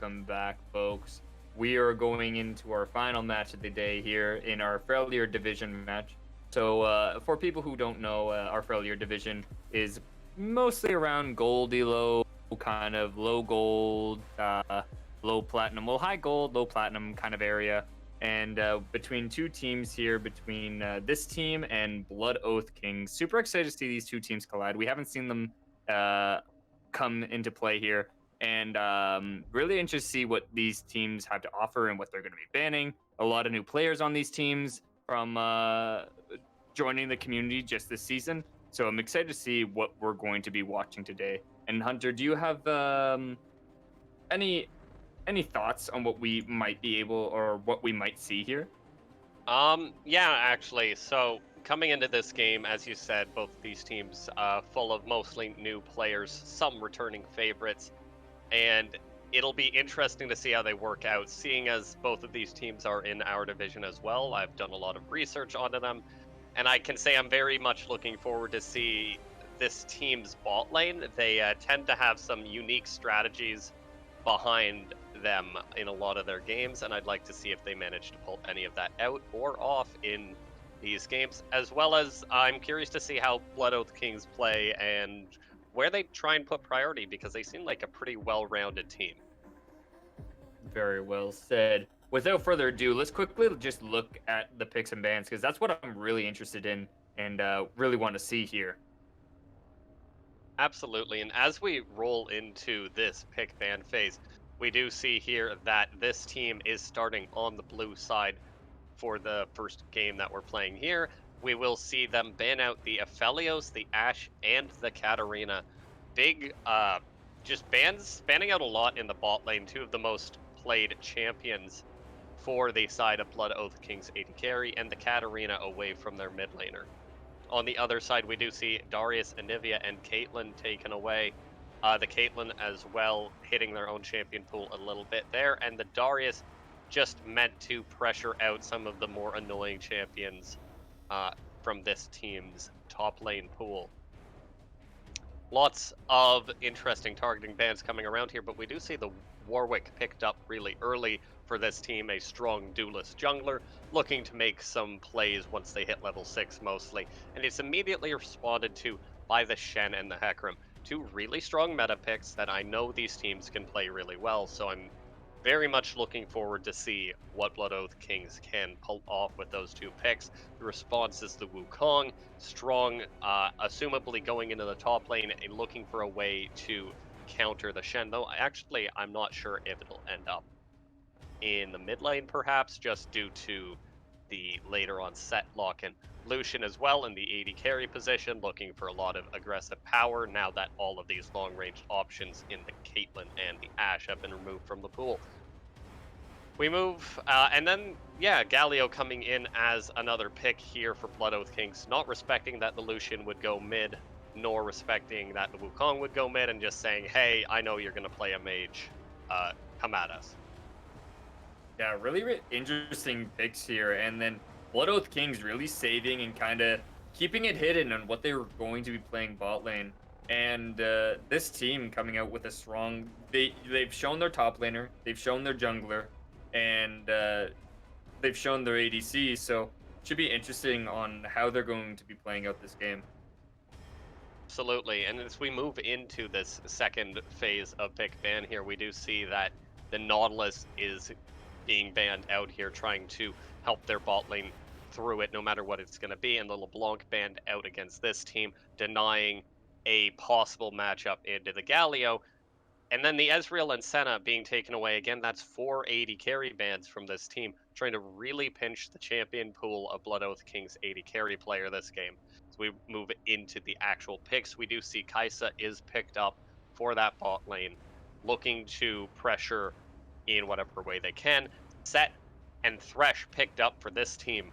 welcome back, folks. We are going into our final match of the day here in our Freljord division match. So, for people who don't know, our Freljord division is mostly around goldy low, kind of low gold, low platinum, well, high gold, low platinum kind of area. And between two teams here, between this team and Blood Oath Kings, super excited to see these two teams collide. We haven't seen them uh, come into play here. And really interested to see what these teams have to offer and what they're going to be banning. A lot of new players on these teams from joining the community just this season. So I'm excited to see what we're going to be watching today. And Hunter, do you have any any thoughts on what we might be able or what we might see here? Yeah, actually. So coming into this game, as you said, both of these teams full of mostly new players, some returning favorites, and it'll be interesting to see how they work out, seeing as both of these teams are in our division as well. I've done a lot of research onto them, and I can say I'm very much looking forward to see this team's bot lane. They tend to have some unique strategies behind them in a lot of their games, and I'd like to see if they manage to pull any of that out or off in these games, as well as I'm curious to see how Blood Oath Kings play and where they try and put priority, because they seem like a pretty well-rounded team. Very well said. Without further ado, let's quickly just look at the picks and bans because that's what I'm really interested in and really want to see here. Absolutely, and as we roll into this pick ban phase, we do see here that this team is starting on the blue side for the first game that we're playing here. We will see them ban out the Aphelios, the Ashe, and the Katarina. Big, just banning out a lot in the bot lane. Two of the most played champions for the side of Blood Oath King's AD carry, and the Katarina away from their mid laner. On the other side, we do see Darius, Anivia, and Caitlyn taken away. The Caitlyn as well hitting their own champion pool a little bit there, and the Darius just meant to pressure out some of the more annoying champions from this team's top lane pool. Lots of interesting targeting bans coming around here, but we do see the Warwick picked up really early for this team, a strong duelist jungler, looking to make some plays once they hit level 6 mostly, and it's immediately responded to by the Shen and the Hecarim, two really strong meta picks that I know these teams can play really well, so I'm very much looking forward to see what Blood Oath Kings can pull off with those two picks. The response is the Wukong, strong, assumably going into the top lane and looking for a way to counter the Shen, though actually I'm not sure if it'll end up in the mid lane perhaps, just due to the later on set lock, and Lucian as well in the AD carry position, looking for a lot of aggressive power now that all of these long range options in the Caitlyn and the Ashe have been removed from the pool. We move, and then, yeah, Galio coming in as another pick here for Blood Oath Kings, not respecting that the Lucian would go mid, nor respecting that the Wukong would go mid, and just saying, hey, I know you're going to play a mage, come at us. Yeah, really interesting picks here. And then Blood Oath Kings really saving and kind of keeping it hidden on what they were going to be playing bot lane. And this team coming out with a strong, they've shown their top laner, they've shown their jungler, and they've shown their ADC. So it should be interesting on how they're going to be playing out this game. Absolutely, and as we move into this second phase of pick ban here, we do see that the Nautilus is being banned out here, trying to help their bot lane through it, no matter what it's going to be, and the LeBlanc banned out against this team, denying a possible matchup into the Galio. And then the Ezreal and Senna being taken away. Again, that's 4 AD carry bans from this team, trying to really pinch the champion pool of Blood Oath King's AD carry player this game. So we move into the actual picks. We do see Kai'Sa is picked up for that bot lane, looking to pressure in whatever way they can. Set and Thresh picked up for this team.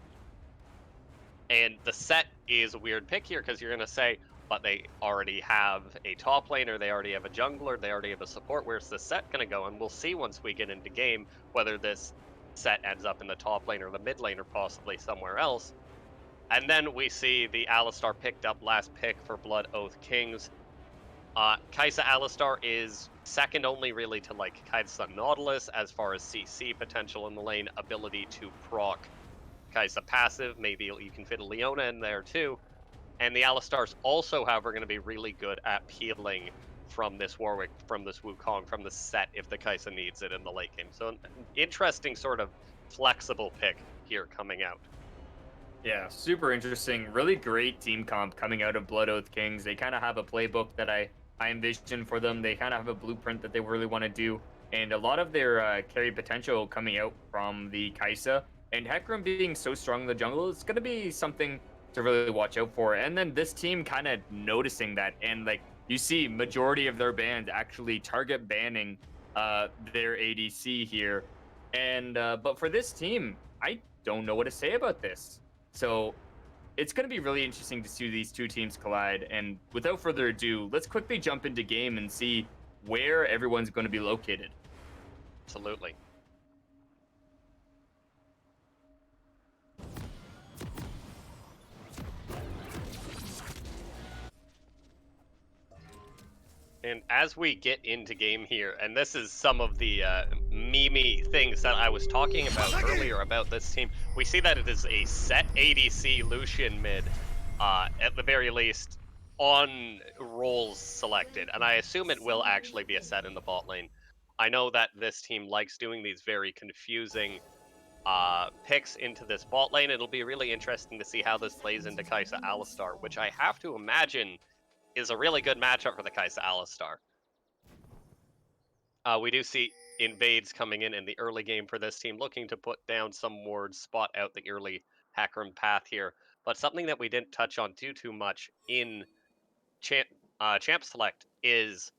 And the Set is a weird pick here because you're going to say, but they already have a top laner, they already have a jungler, they already have a support. Where's the Set going to go? And we'll see once we get into game whether this Set ends up in the top lane or the mid lane or possibly somewhere else. And then we see the Alistar picked up, last pick for Blood Oath Kings. Kaisa Alistar is second only really to like Kaisa Nautilus as far as CC potential in the lane, ability to proc Kaisa passive. Maybe you can fit a Leona in there too. And the Alistars also, however, going to be really good at peeling from this Warwick, from this Wukong, from the set if the Kaisa needs it in the late game. So an interesting sort of flexible pick here coming out. Yeah, super interesting. Really great team comp coming out of Blood Oath Kings. They kind of have a playbook that I envision for them. They kind of have a blueprint that they really want to do, and a lot of their carry potential coming out from the Kaisa. And Hecarim being so strong in the jungle, it's going to be something to really watch out for. And then this team kind of noticing that, and like you see, majority of their bans actually target banning their ADC here. And but for this team, I don't know what to say about this. So it's going to be really interesting to see these two teams collide. And without further ado, let's quickly jump into game and see where everyone's going to be located. Absolutely. And as we get into game here, and this is some of the memey things that I was talking about earlier about this team, we see that it is a set ADC Lucian mid, at the very least, on roles selected. And I assume it will actually be a set in the bot lane. I know that this team likes doing these very confusing picks into this bot lane. It'll be really interesting to see how this plays into Kaisa Alistar, which I have to imagine is a really good matchup for the Kaisa Alistar. We do see invades coming in the early game for this team, looking to put down some wards, spot out the early Hecarim path here. But something that we didn't touch on too much in Champ Select is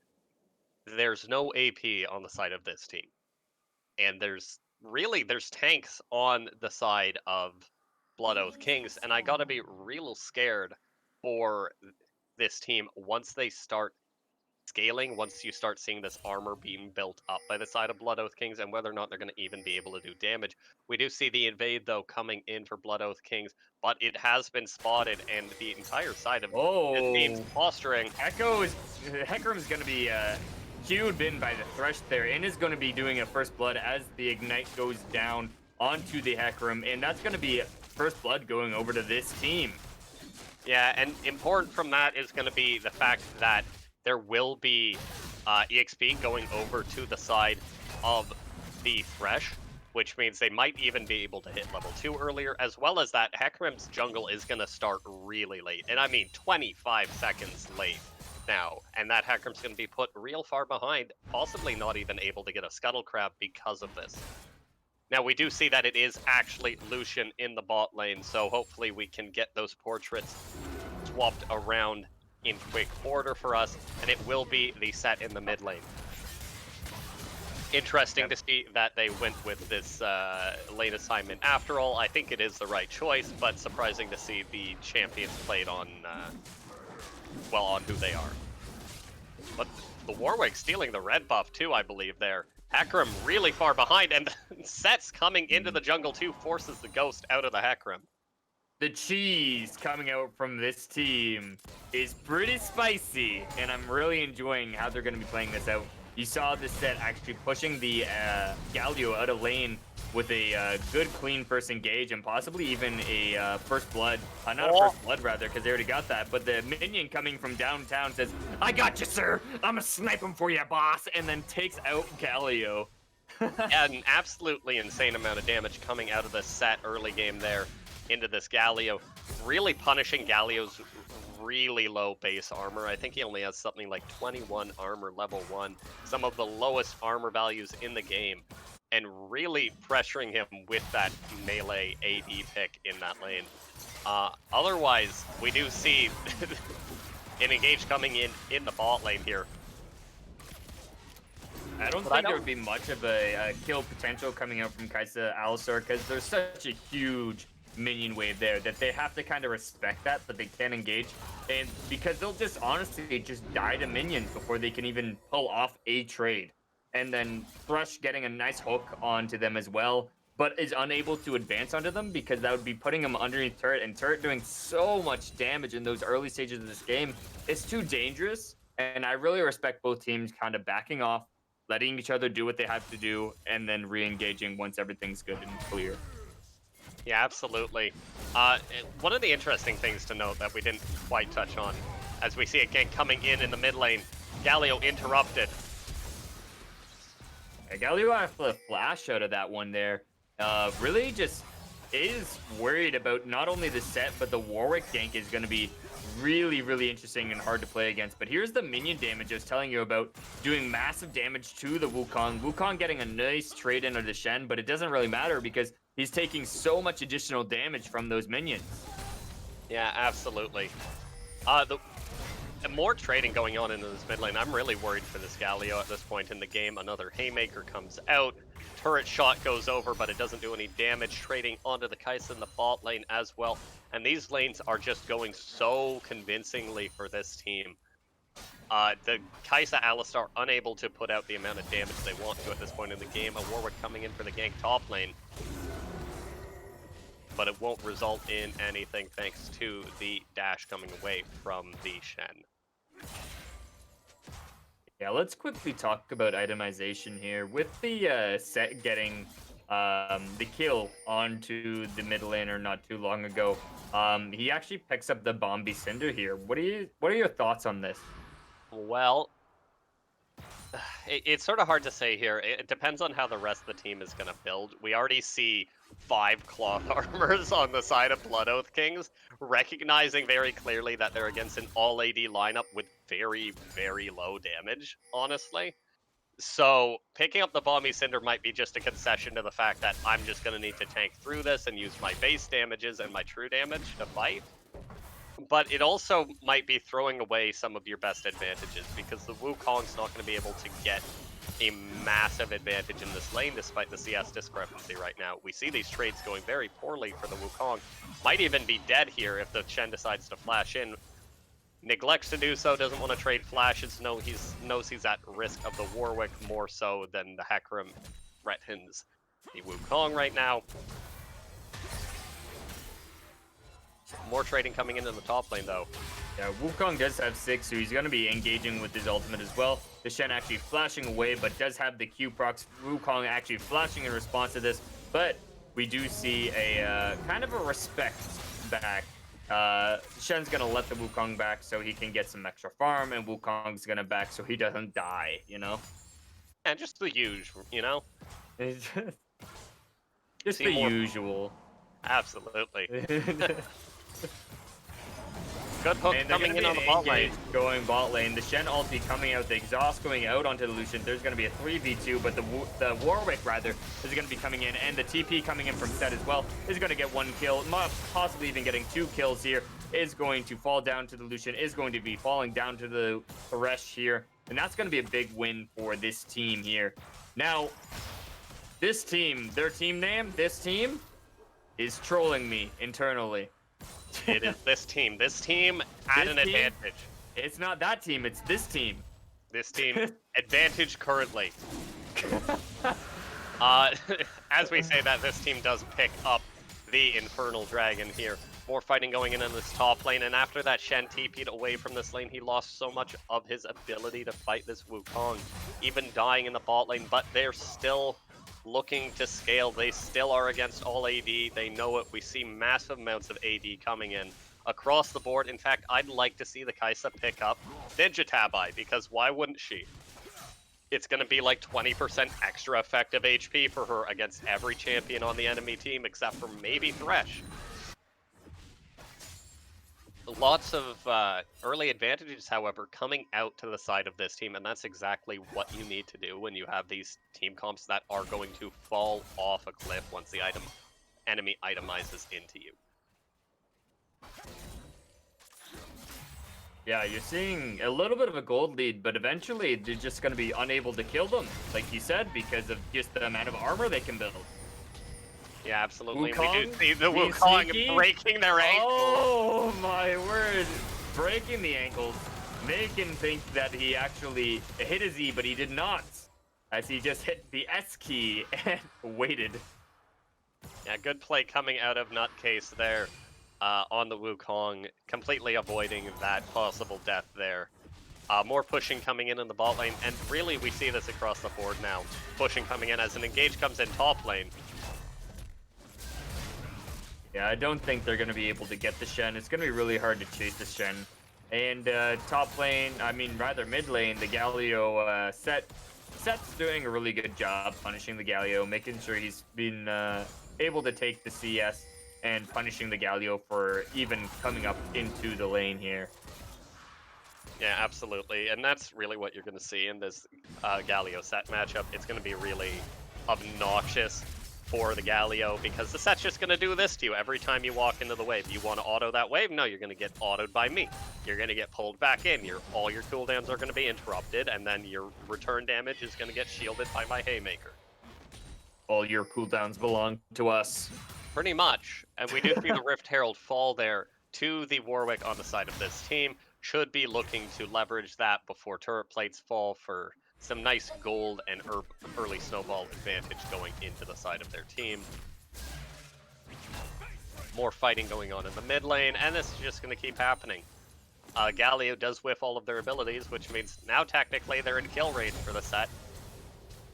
there's no AP on the side of this team. And there's tanks on the side of Blood Oath Kings, and I gotta be real scared for this team once they start scaling, once you start seeing this armor being built up by the side of Blood Oath Kings, and whether or not they're going to even be able to do damage. We do see the invade, though, coming in for Blood Oath Kings, but it has been spotted, and the entire side of this team's posturing. Hecarim's going to be queued in by the Thresh there, and is going to be doing a First Blood as the Ignite goes down onto the Hecarim, and that's going to be First Blood going over to this team. Yeah, and important from that is going to be the fact that there will be EXP going over to the side of the Thresh, which means they might even be able to hit level 2 earlier, as well as that Hecarim's jungle is going to start really late, and I mean 25 seconds late now, and that Hecarim's going to be put real far behind, possibly not even able to get a Scuttle Crab because of this. Now, we do see that it is actually Lucian in the bot lane, so hopefully we can get those portraits swapped around in quick order for us, and it will be the set in the mid lane. Interesting to see that they went with this lane assignment after all. I think it is the right choice, but surprising to see the champions played on, well, on who they are. But the Warwick stealing the red buff too, I believe there. Hecarim really far behind, and Sets coming into the jungle too forces the Ghost out of the Hecarim. The cheese coming out from this team is pretty spicy, and I'm really enjoying how they're going to be playing this out. You saw this set actually pushing the Galio out of lane with a good, clean first engage, and possibly even a first blood. Not a first blood, rather, because they already got that. But the minion coming from downtown says, "I got you, sir. I'm going to snipe him for you, boss," and then takes out Galio. Yeah, an absolutely insane amount of damage coming out of the set early game there into this Galio, really punishing Galio's really low base armor. I think he only has something like 21 armor level 1, some of the lowest armor values in the game, and really pressuring him with that melee AD pick in that lane. Otherwise, we do see an engage coming in the bot lane here. I don't think there would be much of a kill potential coming out from Kaisa Alistar, because there's such a huge minion wave there that they have to kind of respect that, but they can't engage, and because they'll just honestly just die to minions before they can even pull off a trade. And then Thrush getting a nice hook onto them as well, but is unable to advance onto them because that would be putting him underneath turret, and turret doing so much damage in those early stages of this game. It's too dangerous And I really respect both teams kind of backing off, letting each other do what they have to do, and then re-engaging once everything's good and clear. Yeah, absolutely. One of the interesting things to note that we didn't quite touch on, as we see a gank coming in the mid lane, Galio interrupted. Galio got the flash out of that one there. Really just is worried about not only the set, but the Warwick gank is going to be really, really interesting and hard to play against. But here's the minion damage I was telling you about, doing massive damage to the Wukong. Wukong getting a nice trade into the Shen, but it doesn't really matter because he's taking so much additional damage from those minions. Yeah, absolutely. The more trading going on in this mid lane. I'm really worried for this Galio at this point in the game. Another Haymaker comes out. Turret shot goes over, but it doesn't do any damage. Trading onto the Kai'Sa in the bot lane as well. And these lanes are just going so convincingly for this team. The Kai'Sa Alistar unable to put out the amount of damage they want to at this point in the game. A Warwick coming in for the gank top lane. But it won't result in anything thanks to the dash coming away from the Shen. Yeah, let's quickly talk about itemization here. With the set getting the kill onto the mid laner not too long ago, he actually picks up the Bombi Cinder here. What are your thoughts on this? Well, it's sort of hard to say here. It depends on how the rest of the team is going to build. We already see 5 cloth armors on the side of Blood Oath Kings, recognizing very clearly that they're against an all AD lineup with very, very low damage, honestly. So picking up the Bombi Cinder might be just a concession to the fact that I'm just going to need to tank through this and use my base damages and my true damage to fight. But it also might be throwing away some of your best advantages because the Wukong's not going to be able to get a massive advantage in this lane despite the CS discrepancy right now. We see these trades going very poorly for the Wukong. Might even be dead here if the Shen decides to flash in. Neglects to do so, doesn't want to trade flashes, knows he's at risk of the Warwick more so than the Hecarim threatens the Wukong right now. More trading coming into the top lane, though. Yeah, Wukong does have 6, so he's going to be engaging with his ultimate as well. The Shen actually flashing away, but does have the Q procs. Wukong actually flashing in response to this, but we do see a kind of a respect back. Shen's going to let the Wukong back so he can get some extra farm, and Wukong's going to back so he doesn't die, you know? And just the usual, you know? Just the usual. Absolutely. Good hook and coming in on the bot lane. Going bot lane. The Shen ulti coming out. The exhaust going out onto the Lucian. There's going to be a 3v2, but the Warwick, rather, is going to be coming in. And the TP coming in from Set as well is going to get 1 kill. Possibly even getting 2 kills here. Is going to fall down to the Lucian. Is going to be falling down to the Thresh here. And that's going to be a big win for this team here. Now, this team, their team name, this team, is trolling me internally. It is this team. This team had an advantage. It's not that team, it's this team. This team, advantage currently. As we say that, this team does pick up the Infernal Dragon here. More fighting going in this top lane, and after that Shen TP'd away from this lane, he lost so much of his ability to fight this Wukong, even dying in the bot lane, but they're still looking to scale. They still are against all AD. They know it. We see massive amounts of AD coming in across the board. In fact, I'd like to see the Kai'Sa pick up Ninja Tabi, because why wouldn't she? It's going to be like 20% extra effective HP for her against every champion on the enemy team except for maybe Thresh. Lots of early advantages, however, coming out to the side of this team, and that's exactly what you need to do when you have these team comps that are going to fall off a cliff once the enemy itemizes into you. Yeah, you're seeing a little bit of a gold lead, but eventually they're just going to be unable to kill them, like you said, because of just the amount of armor they can build. Yeah, absolutely. Wukong, we do see the Wukong breaking their ankles. Oh my word! Breaking the ankles. Making think that he actually hit his E, but he did not. As he just hit the S key and waited. Yeah, good play coming out of Nutcase there on the Wukong, completely avoiding that possible death there. More pushing coming in the bot lane, and really we see this across the board now. Pushing coming in as an engage comes in top lane. Yeah, I don't think they're going to be able to get the Shen. It's going to be really hard to chase the Shen. And top lane, I mean, rather mid lane, the Galio Set's doing a really good job punishing the Galio, making sure he's been able to take the CS and punishing the Galio for even coming up into the lane here. Yeah, absolutely. And that's really what you're going to see in this Galio Set matchup. It's going to be really obnoxious for the Galio because the Set's just going to do this to you every time you walk into the wave. You want to auto that wave? No, you're going to get autoed by me. You're going to get pulled back in. All your cooldowns are going to be interrupted, and then your return damage is going to get shielded by my Haymaker. All your cooldowns belong to us. Pretty much. And we do see the Rift Herald fall there to the Warwick on the side of this team. Should be looking to leverage that before turret plates fall for some nice gold and early snowball advantage going into the side of their team. More fighting going on in the mid lane, and this is just going to keep happening. Galio does whiff all of their abilities, which means now technically they're in kill range for the Set.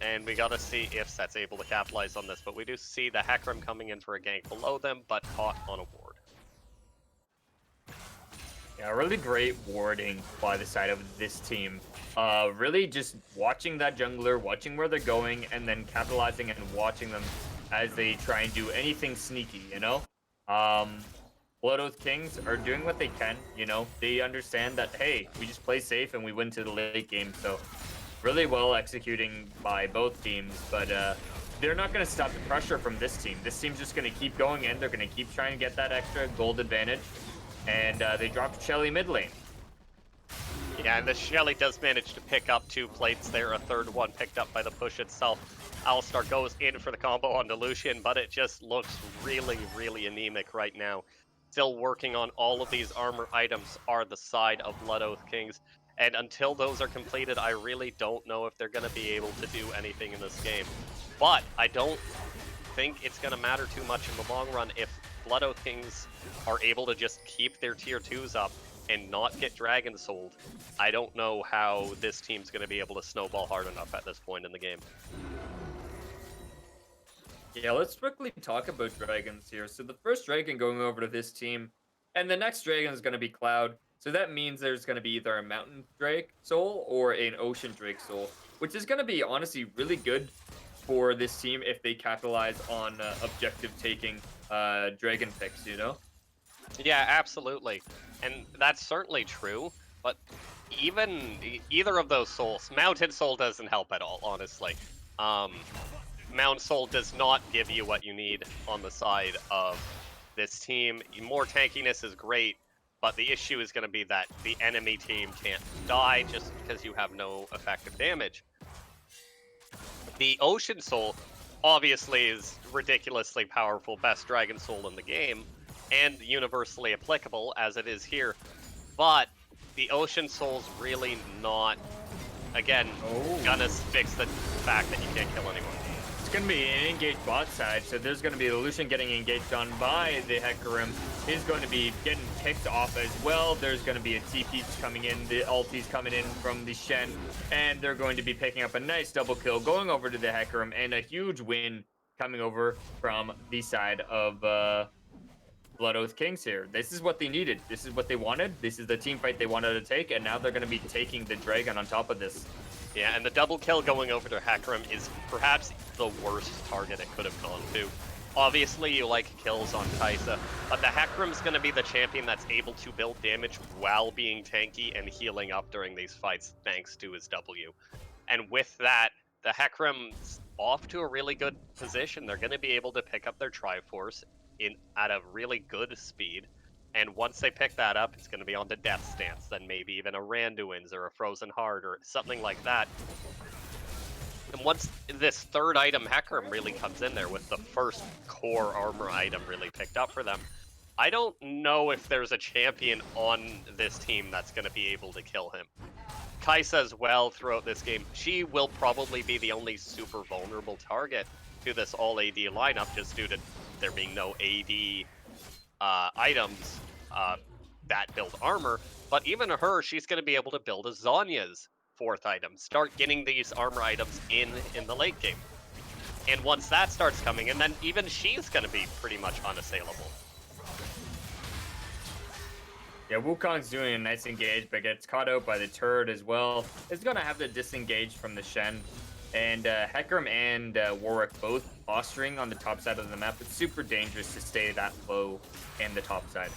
And we gotta see if Set's able to capitalize on this, but we do see the Hecarim coming in for a gank below them, but caught on a ward. Yeah, really great warding by the side of this team. Really just watching that jungler, watching where they're going, and then capitalizing and watching them as they try and do anything sneaky, you know? Blood Oath Kings are doing what they can, you know? They understand that, hey, we just play safe and we win to the late game, so really well executing by both teams, but they're not going to stop the pressure from this team. This team's just going to keep going in. They're going to keep trying to get that extra gold advantage. And they dropped Shelly mid lane. Yeah, and the Shelly does manage to pick up 2 plates there, a third one picked up by the push itself. Alistar goes in for the combo on Lucian, but it just looks really, really anemic right now. Still working on all of these armor items are the side of Blood Oath Kings. And until those are completed, I really don't know if they're going to be able to do anything in this game. But I don't think it's going to matter too much in the long run if Blood Oath Kings are able to just keep their tier 2s up and not get Dragon Souled. I don't know how this team's going to be able to snowball hard enough at this point in the game. Yeah, let's quickly talk about dragons here. So the first dragon going over to this team, and the next dragon is going to be Cloud. So that means there's going to be either a mountain drake soul or an ocean drake soul, which is going to be honestly really good for this team if they capitalize on objective taking dragon picks, you know? Yeah, absolutely. And that's certainly true, but either of those souls, Mountain Soul doesn't help at all, honestly. Mountain Soul does not give you what you need on the side of this team. More tankiness is great, but the issue is going to be that the enemy team can't die just because you have no effective damage. The Ocean Soul obviously is ridiculously powerful, best Dragon Soul in the game, and universally applicable as it is here. But the Ocean Soul's really not, again, gonna fix the fact that you can't kill anyone. It's going to be an engaged bot side, so there's going to be the Lucian getting engaged on by the Hecarim. He's going to be getting picked off as well. There's going to be a TP coming in, the ultis coming in from the Shen, and they're going to be picking up a nice double kill, going over to the Hecarim, and a huge win coming over from the side of Blood Oath Kings here. This is what they needed. This is what they wanted. This is the team fight they wanted to take, and now they're going to be taking the dragon on top of this. Yeah, and the double kill going over to Hecarim is perhaps the worst target it could have gone to. Obviously, you like kills on Kai'Sa, but the Hecarim's going to be the champion that's able to build damage while being tanky and healing up during these fights, thanks to his W. And with that, the Hecarim's off to a really good position. They're going to be able to pick up their Triforce at a really good speed. And once they pick that up, it's going to be on the Death Stance, then maybe even a Randuin's or a Frozen Heart or something like that. And once this third item, Hecarim, really comes in there with the first core armor item really picked up for them, I don't know if there's a champion on this team that's going to be able to kill him. Kai'Sa as well throughout this game, she will probably be the only super vulnerable target to this all AD lineup just due to there being no AD items that build armor, But even her, she's going to be able to build a Zanya's 4th item, start getting these armor items in the late game. And once that starts coming in, then even she's going to be pretty much unassailable. Yeah, Wukong's doing a nice engage, but gets caught out by the turret as well. Is going to have to disengage from the Shen. And Hecarim and Warwick both posturing on the top side of the map. It's super dangerous to stay that low in the top side.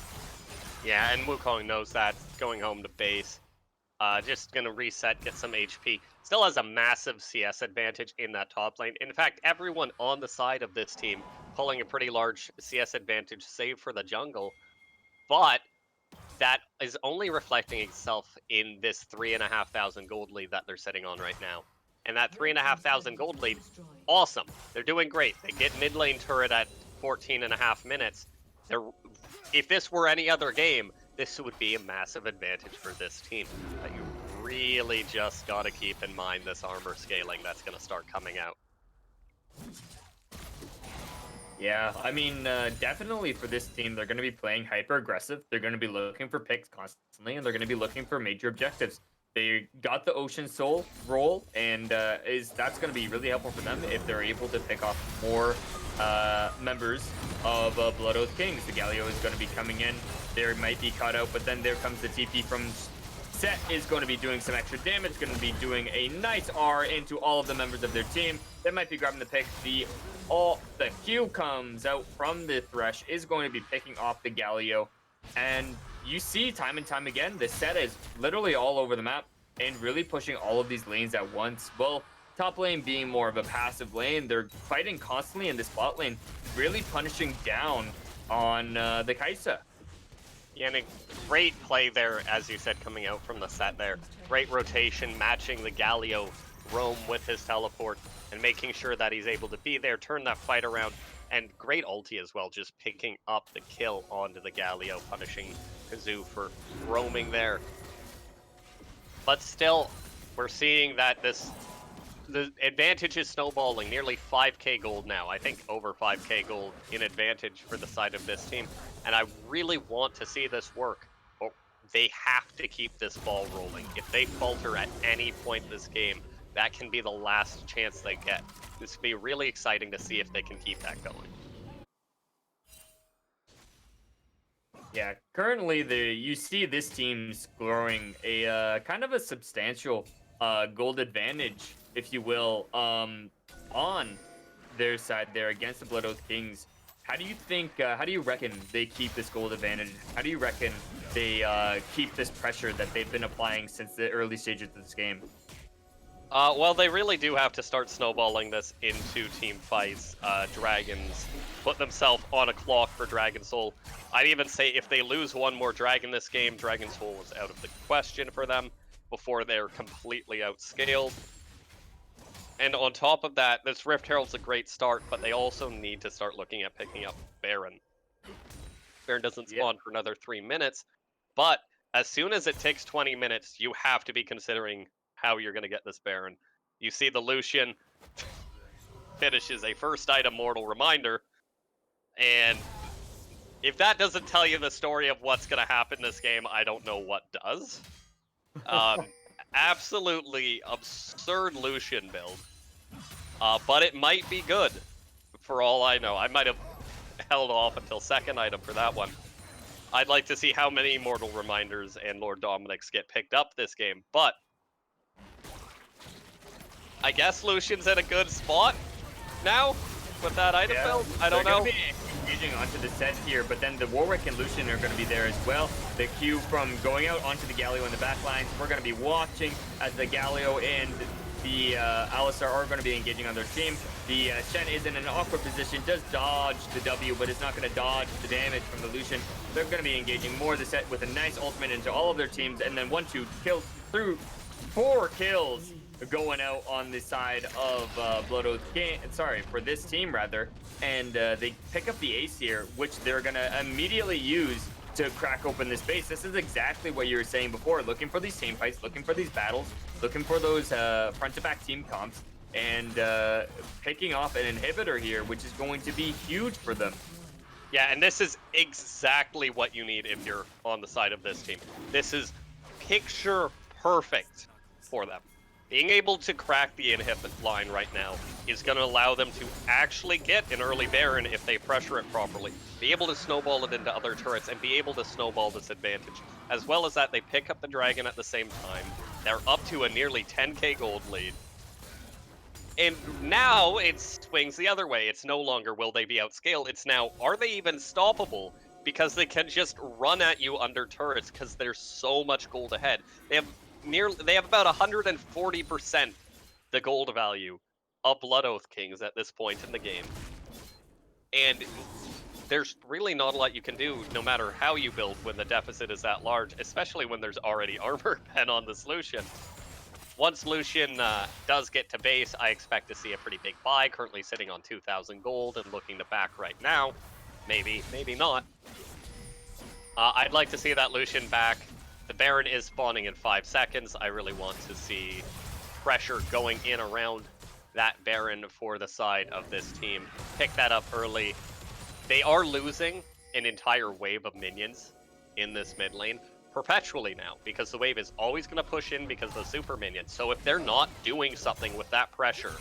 Yeah, and Wukong knows that, going home to base. Just going to reset, get some HP. Still has a massive CS advantage in that top lane. In fact, everyone on the side of this team pulling a pretty large CS advantage, save for the jungle. But that is only reflecting itself in this 3,500 gold lead that they're sitting on right now. And that 3,500 gold lead, awesome. They're doing great. They get mid lane turret at 14.5 minutes. If this were any other game, this would be a massive advantage for this team. But you really just got to keep in mind this armor scaling that's going to start coming out. Yeah, I mean, definitely for this team, they're going to be playing hyper aggressive. They're going to be looking for picks constantly, and they're going to be looking for major objectives. They got the Ocean Soul role, and that's going to be really helpful for them if they're able to pick off more members of Blood Oath Kings. The Galio is going to be coming in. They might be caught out, but then there comes the TP from Set is going to be doing some extra damage, going to be doing a nice R into all of the members of their team. They might be grabbing the pick. The Q comes out from the Thresh, is going to be picking off the Galio. And you see time and time again, the Set is literally all over the map and really pushing all of these lanes at once. Well, top lane being more of a passive lane, they're fighting constantly in this bot lane, really punishing down on the Kai'Sa. Yeah, and a great play there, as you said, coming out from the Set there. Great rotation, matching the Galio roam with his teleport and making sure that he's able to be there, turn that fight around, and great ulti as well, just picking up the kill onto the Galio, punishing Kazoo for roaming there. But still, we're seeing that the advantage is snowballing, nearly 5k gold now. I think over 5k gold in advantage for the side of this team. And I really want to see this work. But they have to keep this ball rolling. If they falter at any point this game, that can be the last chance they get. This will be really exciting to see if they can keep that going. Yeah, currently you see this team's growing a kind of a substantial gold advantage, if you will, on their side there against the Blood Oath Kings. How do you reckon they keep this gold advantage? How do you reckon they keep this pressure that they've been applying since the early stages of this game? Well, they really do have to start snowballing this into team fights. Dragons put themselves on a clock for Dragon Soul. I'd even say if they lose one more Dragon this game, Dragon Soul is out of the question for them before they're completely outscaled. And on top of that, this Rift Herald's a great start, but they also need to start looking at picking up Baron. Baron doesn't spawn for another 3 minutes, but as soon as it takes 20 minutes, you have to be considering how you're going to get this Baron. You see the Lucian finishes a first item Mortal Reminder, and if that doesn't tell you the story of what's going to happen this game, I don't know what does. Absolutely absurd Lucian build, but it might be good for all I know. I might have held off until second item for that one. I'd like to see how many Mortal Reminders and Lord Dominics get picked up this game, but I guess Lucian's in a good spot now with that item build. I don't know. Engaging onto the Set here, but then the Warwick and Lucian are going to be there as well. The Q from going out onto the Galio in the back lines. We're going to be watching as the Galio and the Alistar are going to be engaging on their team. The Shen is in an awkward position, does dodge the W, but is not going to dodge the damage from the Lucian. They're going to be engaging more of the Set with a nice ultimate into all of their teams, and then 1-2 kills through 4 kills going out on the side of Blood Oath game. Sorry, for this team rather, and they pick up the ace here, which they're gonna immediately use to crack open this base. This is exactly what you were saying before, looking for these team fights, looking for these battles, looking for those front to back team comps, and picking off an inhibitor here, which is going to be huge for them. Yeah, and this is exactly what you need if you're on the side of this team. This is picture perfect for them. Being able to crack the inhibit line right now is going to allow them to actually get an early Baron if they pressure it properly, be able to snowball it into other turrets, and be able to snowball this advantage. As well as that, they pick up the dragon at the same time. They're up to a nearly 10k gold lead. And now it swings the other way. It's no longer will they be outscaled, it's now are they even stoppable? Because they can just run at you under turrets because there's so much gold ahead. They have about 140% the gold value of Blood Oath Kings at this point in the game. And there's really not a lot you can do no matter how you build when the deficit is that large, especially when there's already armor pen on this Lucian. Once Lucian does get to base, I expect to see a pretty big buy, currently sitting on 2,000 gold and looking to back right now. Maybe, maybe not. I'd like to see that Lucian back. The Baron is spawning in 5 seconds. I really want to see pressure going in around that Baron for the side of this team. Pick that up early. They are losing an entire wave of minions in this mid lane perpetually now, because the wave is always going to push in because of the super minions. So if they're not doing something with that pressure,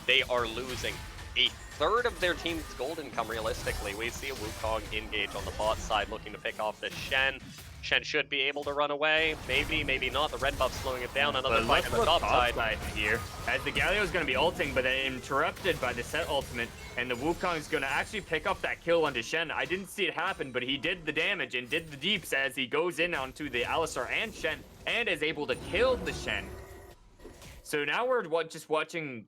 they are losing a third of their team's gold income realistically. We see a Wukong engage on the bot side looking to pick off the Shen. Shen should be able to run away. Maybe, maybe not. The red buff slowing it down. Another fight on the top side here. As the Galio is going to be ulting, but then interrupted by the set ultimate. And the Wukong is going to actually pick up that kill onto Shen. I didn't see it happen, but he did the damage and did the deeps as he goes in onto the Alistar and Shen and is able to kill the Shen. So now we're just watching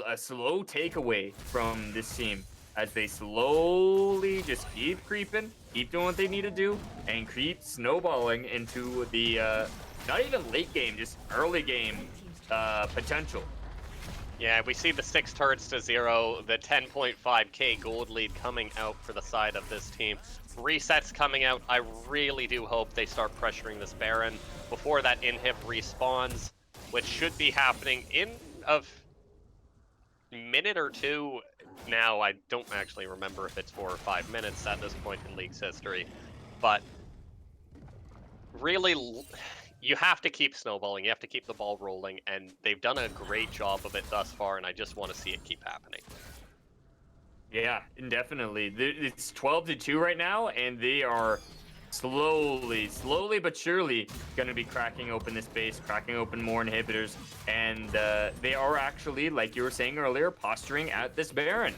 a slow takeaway from this team as they slowly just keep creeping, keep doing what they need to do, and keep snowballing into the not even late game, just early game potential. Yeah, we see the 6 turrets to 0, the 10.5k gold lead coming out for the side of this team. Resets coming out. I really do hope they start pressuring this Baron before that inhib respawns, which should be happening in a minute or two now. I don't actually remember if it's 4 or 5 minutes at this point in League's history, but really you have to keep snowballing, you have to keep the ball rolling, and they've done a great job of it thus far, and I just want to see it keep happening. Yeah, definitely. It's 12-2 right now, and they are slowly but surely going to be cracking open this base, cracking open more inhibitors, and they are actually, like you were saying earlier, posturing at this Baron.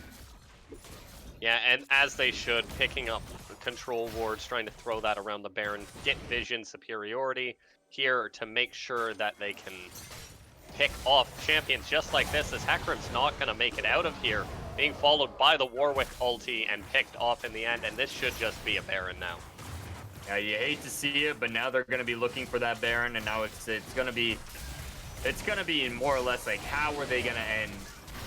Yeah, and as they should, picking up control wards, trying to throw that around the Baron, get vision superiority here to make sure that they can pick off champions just like this, as Hecarim's not going to make it out of here, being followed by the Warwick ulti and picked off in the end, and this should just be a Baron now. Yeah, you hate to see it, but now they're going to be looking for that Baron, and now it's going to be more or less like, how are they going to end,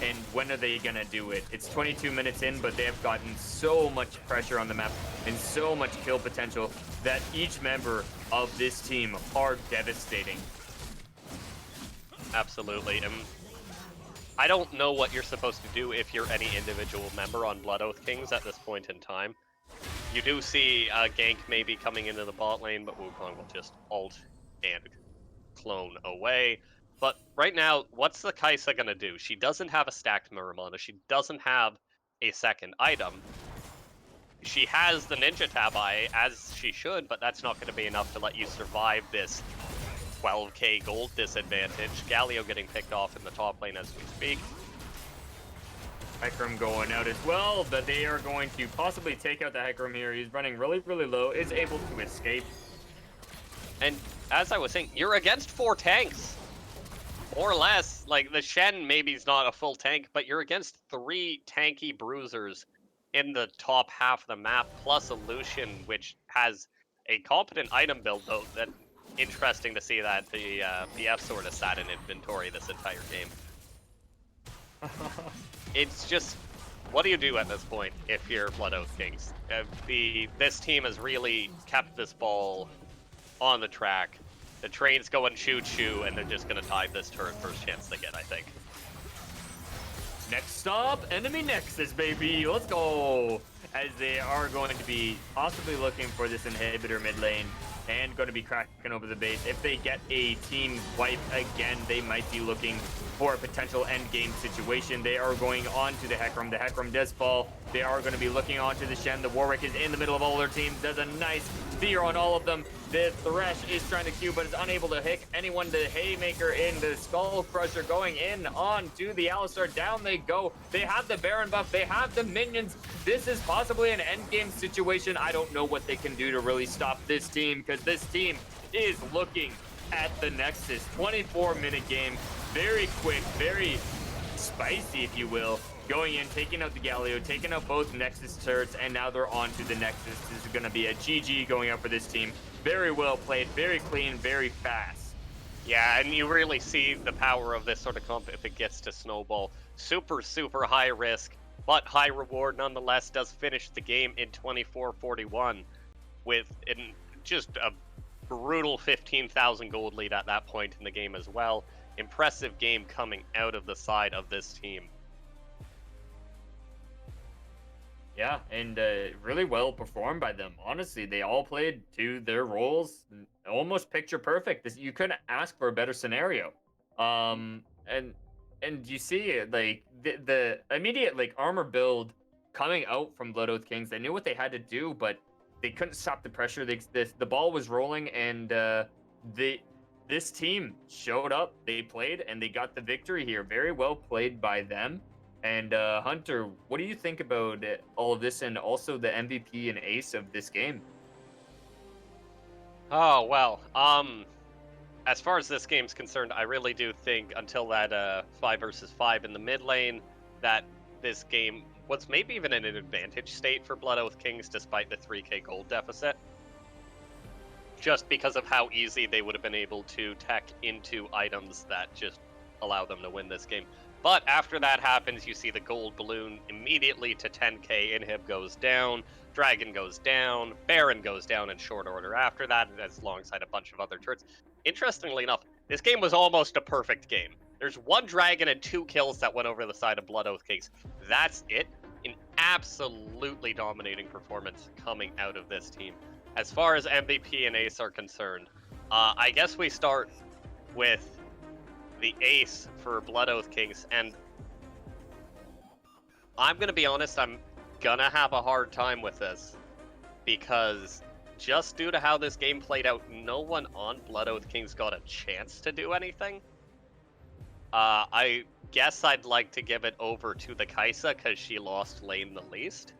and when are they going to do it? It's 22 minutes in, but they have gotten so much pressure on the map and so much kill potential that each member of this team are devastating. Absolutely. And I don't know what you're supposed to do if you're any individual member on Blood Oath Kings at this point in time. You do see gank maybe coming into the bot lane, but Wukong will just ult and clone away. But right now, what's the Kai'Sa gonna do? She doesn't have a stacked Muramana. She doesn't have a second item. She has the Ninja Tabi, as she should, but that's not going to be enough to let you survive this 12k gold disadvantage. Galio getting picked off in the top lane as we speak. Hecarim going out as well, but they are going to possibly take out the Hecarim here. He's running really, really low, is able to escape. And as I was saying, you're against 4 tanks. More or less, like the Shen maybe is not a full tank, but you're against 3 tanky bruisers in the top half of the map, plus a Lucian, which has a competent item build, though. That interesting to see that the BF sort of sat in inventory this entire game. It's just, what do you do at this point if you're Blood Oath Kings? This team has really kept this ball on the track. The train's going choo-choo, and they're just going to dive this turret first chance they get, I think. Next stop, enemy nexus, baby. Let's go. as they are going to be possibly looking for this inhibitor mid lane and going to be cracking over the base. If they get a team wipe again, they might be looking for a potential end game situation. They are going on to the Hecarim. The Hecarim does fall. They are going to be looking onto the Shen. The Warwick is in the middle of all their teams, does a nice fear on all of them. The Thresh is trying to Q, but is unable to hit anyone. The Haymaker in, the Skull Crusher going in on to the Alistar. Down they go. They have the Baron buff. They have the minions. This is possibly an end game situation. I don't know what they can do to really stop this team, because this team is looking at the Nexus. 24-minute game. Very quick, very spicy, if you will. Going in, taking out the Galio, taking out both Nexus turrets, and now they're on to the Nexus. This is going to be a GG going out for this team. Very well played, very clean, very fast. Yeah, and you really see the power of this sort of comp if it gets to snowball. Super, super high risk, but high reward nonetheless. Does finish the game in 24-41 with just a brutal 15,000 gold lead at that point in the game as well. Impressive game coming out of the side of this team. Yeah, and really well performed by them. Honestly, they all played to their roles, almost picture perfect. You couldn't ask for a better scenario. And you see it, like the immediate like armor build coming out from Blood Oath Kings. They knew what they had to do, but they couldn't stop the pressure. The ball was rolling, and this team showed up. They played, and they got the victory here. Very well played by them. And Hunter, what do you think about all of this, and also the MVP and ace of this game? Oh, well, as far as this game's concerned, I really do think until that 5 versus 5 in the mid lane, that this game was maybe even in an advantage state for Blood Oath Kings despite the 3k gold deficit. Just because of how easy they would have been able to tech into items that just allow them to win this game. But after that happens, you see the gold balloon immediately to 10k, Inhib goes down, Dragon goes down, Baron goes down in short order after that, as alongside a bunch of other turrets. Interestingly enough, this game was almost a perfect game. There's 1 Dragon and 2 kills that went over the side of Blood Oath Kings. That's it. An absolutely dominating performance coming out of this team. As far as MVP and ace are concerned, I guess we start with the ace for Blood Oath Kings, and I'm gonna be honest, I'm gonna have a hard time with this, because just due to how this game played out, no one on Blood Oath Kings got a chance to do anything. I guess I'd like to give it over to the Kaisa, because she lost lane the least.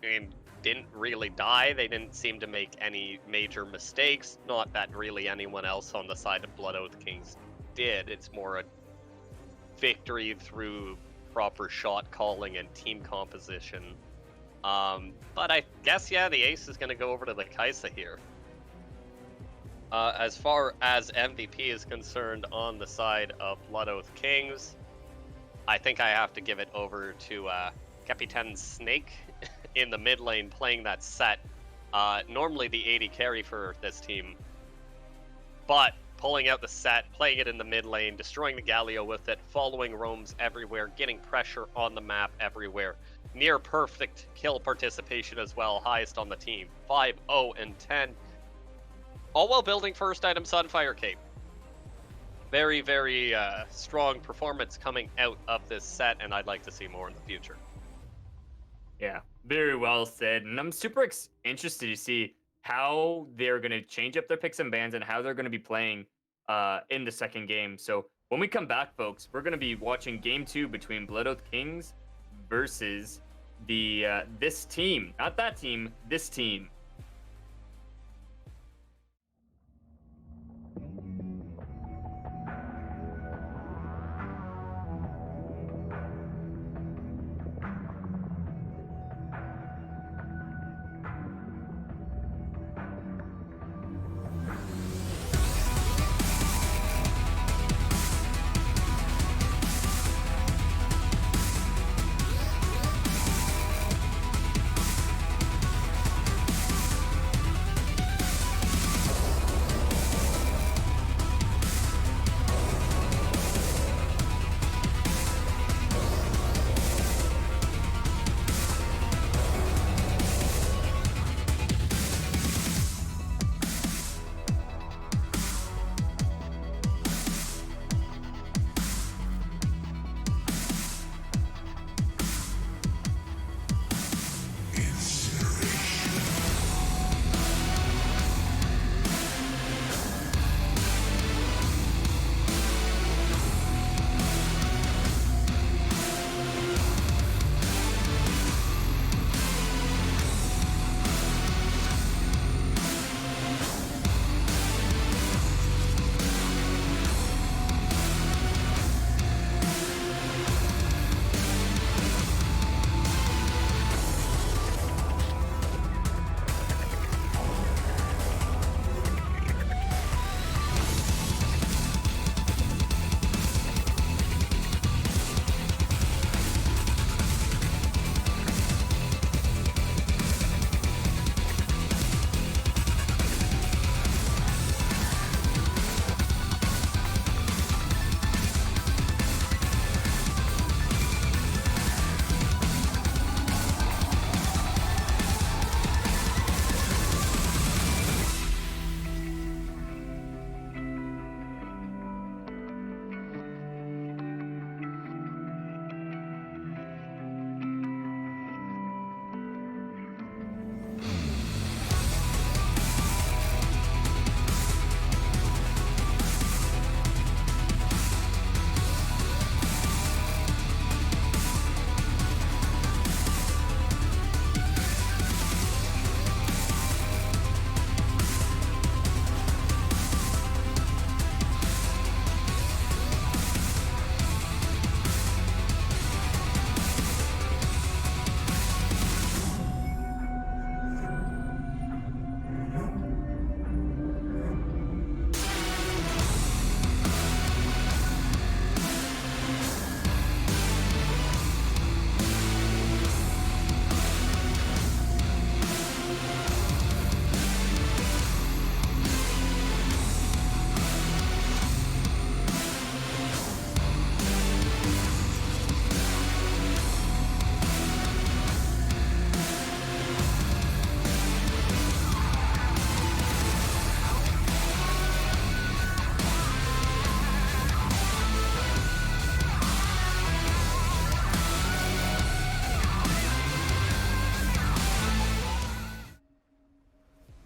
And didn't really die. They didn't seem to make any major mistakes. Not that really anyone else on the side of Blood Oath Kings did. It's more a victory through proper shot calling and team composition. But I guess, yeah, the ace is going to go over to the Kaisa here. As far as MVP is concerned on the side of Blood Oath Kings, I think I have to give it over to Capitan Snake in the mid lane playing that set. Normally the 80 carry for this team, but pulling out the set, playing it in the mid lane, destroying the Galio with it, following roams everywhere, getting pressure on the map everywhere. Near perfect kill participation as well, highest on the team. 5, 0, and 10. All while building first item Sunfire Cape. Very, very strong performance coming out of this set, and I'd like to see more in the future. Yeah, very well said. And I'm super interested to see how they're going to change up their picks and bans and how they're going to be playing in the second game. So when we come back, folks, we're going to be watching game 2 between Blood Oath Kings versus the this team. Not that team, this team.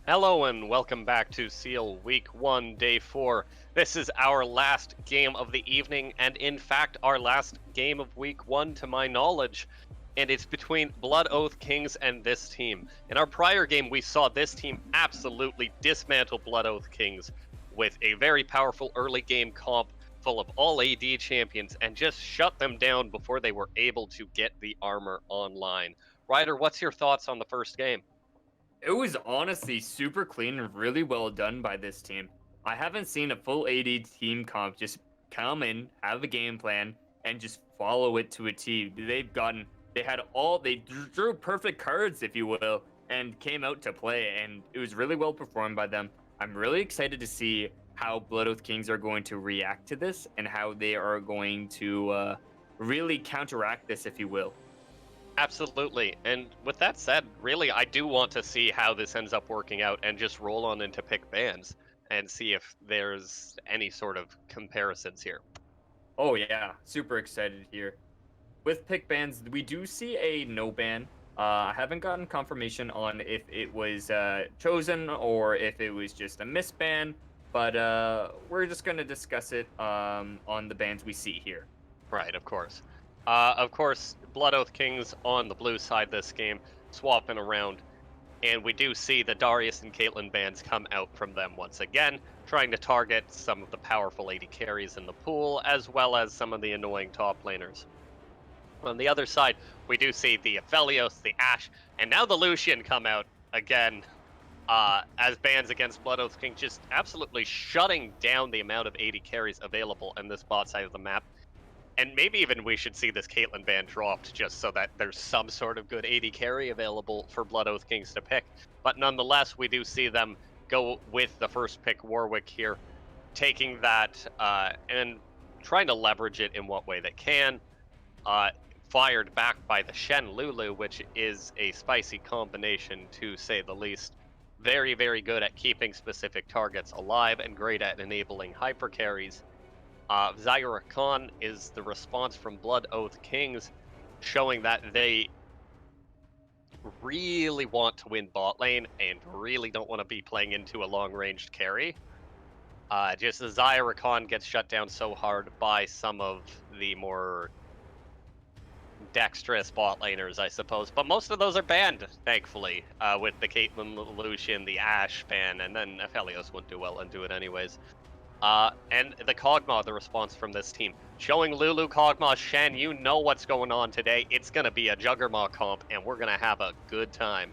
Hello and welcome back to Seal Week 1, Day 4. This is our last game of the evening, and in fact, our last game of Week 1 to my knowledge. And it's between Blood Oath Kings and this team. In our prior game, we saw this team absolutely dismantle Blood Oath Kings with a very powerful early game comp full of all AD champions and just shut them down before they were able to get the armor online. Ryder, what's your thoughts on the first game? It was honestly super clean and really well done by this team. I haven't seen a full AD team comp just come in, have a game plan, and just follow it to a T. They drew perfect cards, if you will, and came out to play, and it was really well performed by them. I'm really excited to see how Blood Oath Kings are going to react to this and how they are going to really counteract this, if you will. Absolutely. And with that said, really, I do want to see how this ends up working out and just roll on into pick bans and see if there's any sort of comparisons here. Oh yeah, super excited here. With pick bans, we do see a no ban. I haven't gotten confirmation on if it was chosen or if it was just a misban, but we're just going to discuss it on the bans we see here. Right, of course. Of course, Blood Oath Kings on the blue side this game, swapping around. And we do see the Darius and Caitlyn bans come out from them once again, trying to target some of the powerful AD carries in the pool, as well as some of the annoying top laners. On the other side, we do see the Aphelios, the Ashe, and now the Lucian come out again as bans against Blood Oath King, just absolutely shutting down the amount of AD carries available in this bot side of the map. And maybe even we should see this Caitlyn ban dropped just so that there's some sort of good AD carry available for Blood Oath Kings to pick. But nonetheless, we do see them go with the first pick Warwick here, taking that and trying to leverage it in what way they can. Fired back by the Shen Lulu, which is a spicy combination to say the least. Very, very good at keeping specific targets alive and great at enabling hyper carries. Zyra Khan is the response from Blood Oath Kings, showing that they really want to win bot lane and really don't want to be playing into a long-ranged carry. Just as Zyra Khan gets shut down so hard by some of the more dexterous bot laners, I suppose. But most of those are banned, thankfully, with the Caitlyn, Lucian, the Ashe ban, and then Aphelios wouldn't do well and do it anyways. And the Kog'Maw, the response from this team. Showing Lulu, Kog'Maw, Shen, you know what's going on today. It's going to be a Juggernaut comp, and we're going to have a good time.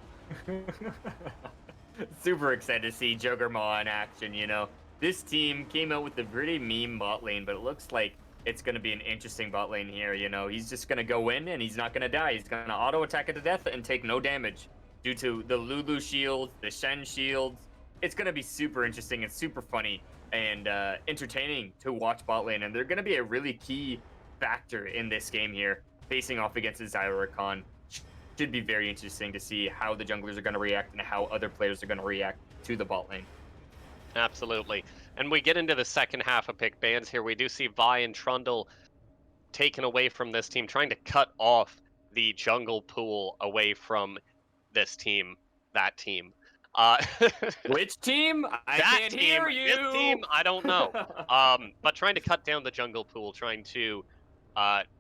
Super excited to see Juggernaut in action, you know. This team came out with a pretty meme bot lane, but it looks like it's going to be an interesting bot lane here, you know. He's just going to go in and he's not going to die. He's going to auto attack it to death and take no damage due to the Lulu shields, the Shen shields. It's going to be super interesting and super funny and entertaining to watch bot lane, and they're going to be a really key factor in this game here, facing off against the Zyra Khan. Should be very interesting to see how the junglers are going to react and how other players are going to react to the bot lane. Absolutely. And we get into the second half of pick bans here. We do see Vi and Trundle taken away from this team, trying to cut off the jungle pool away from this team, that team. Which team? I that can't team, hear you. this team, I don't know. But trying to cut down the jungle pool, trying to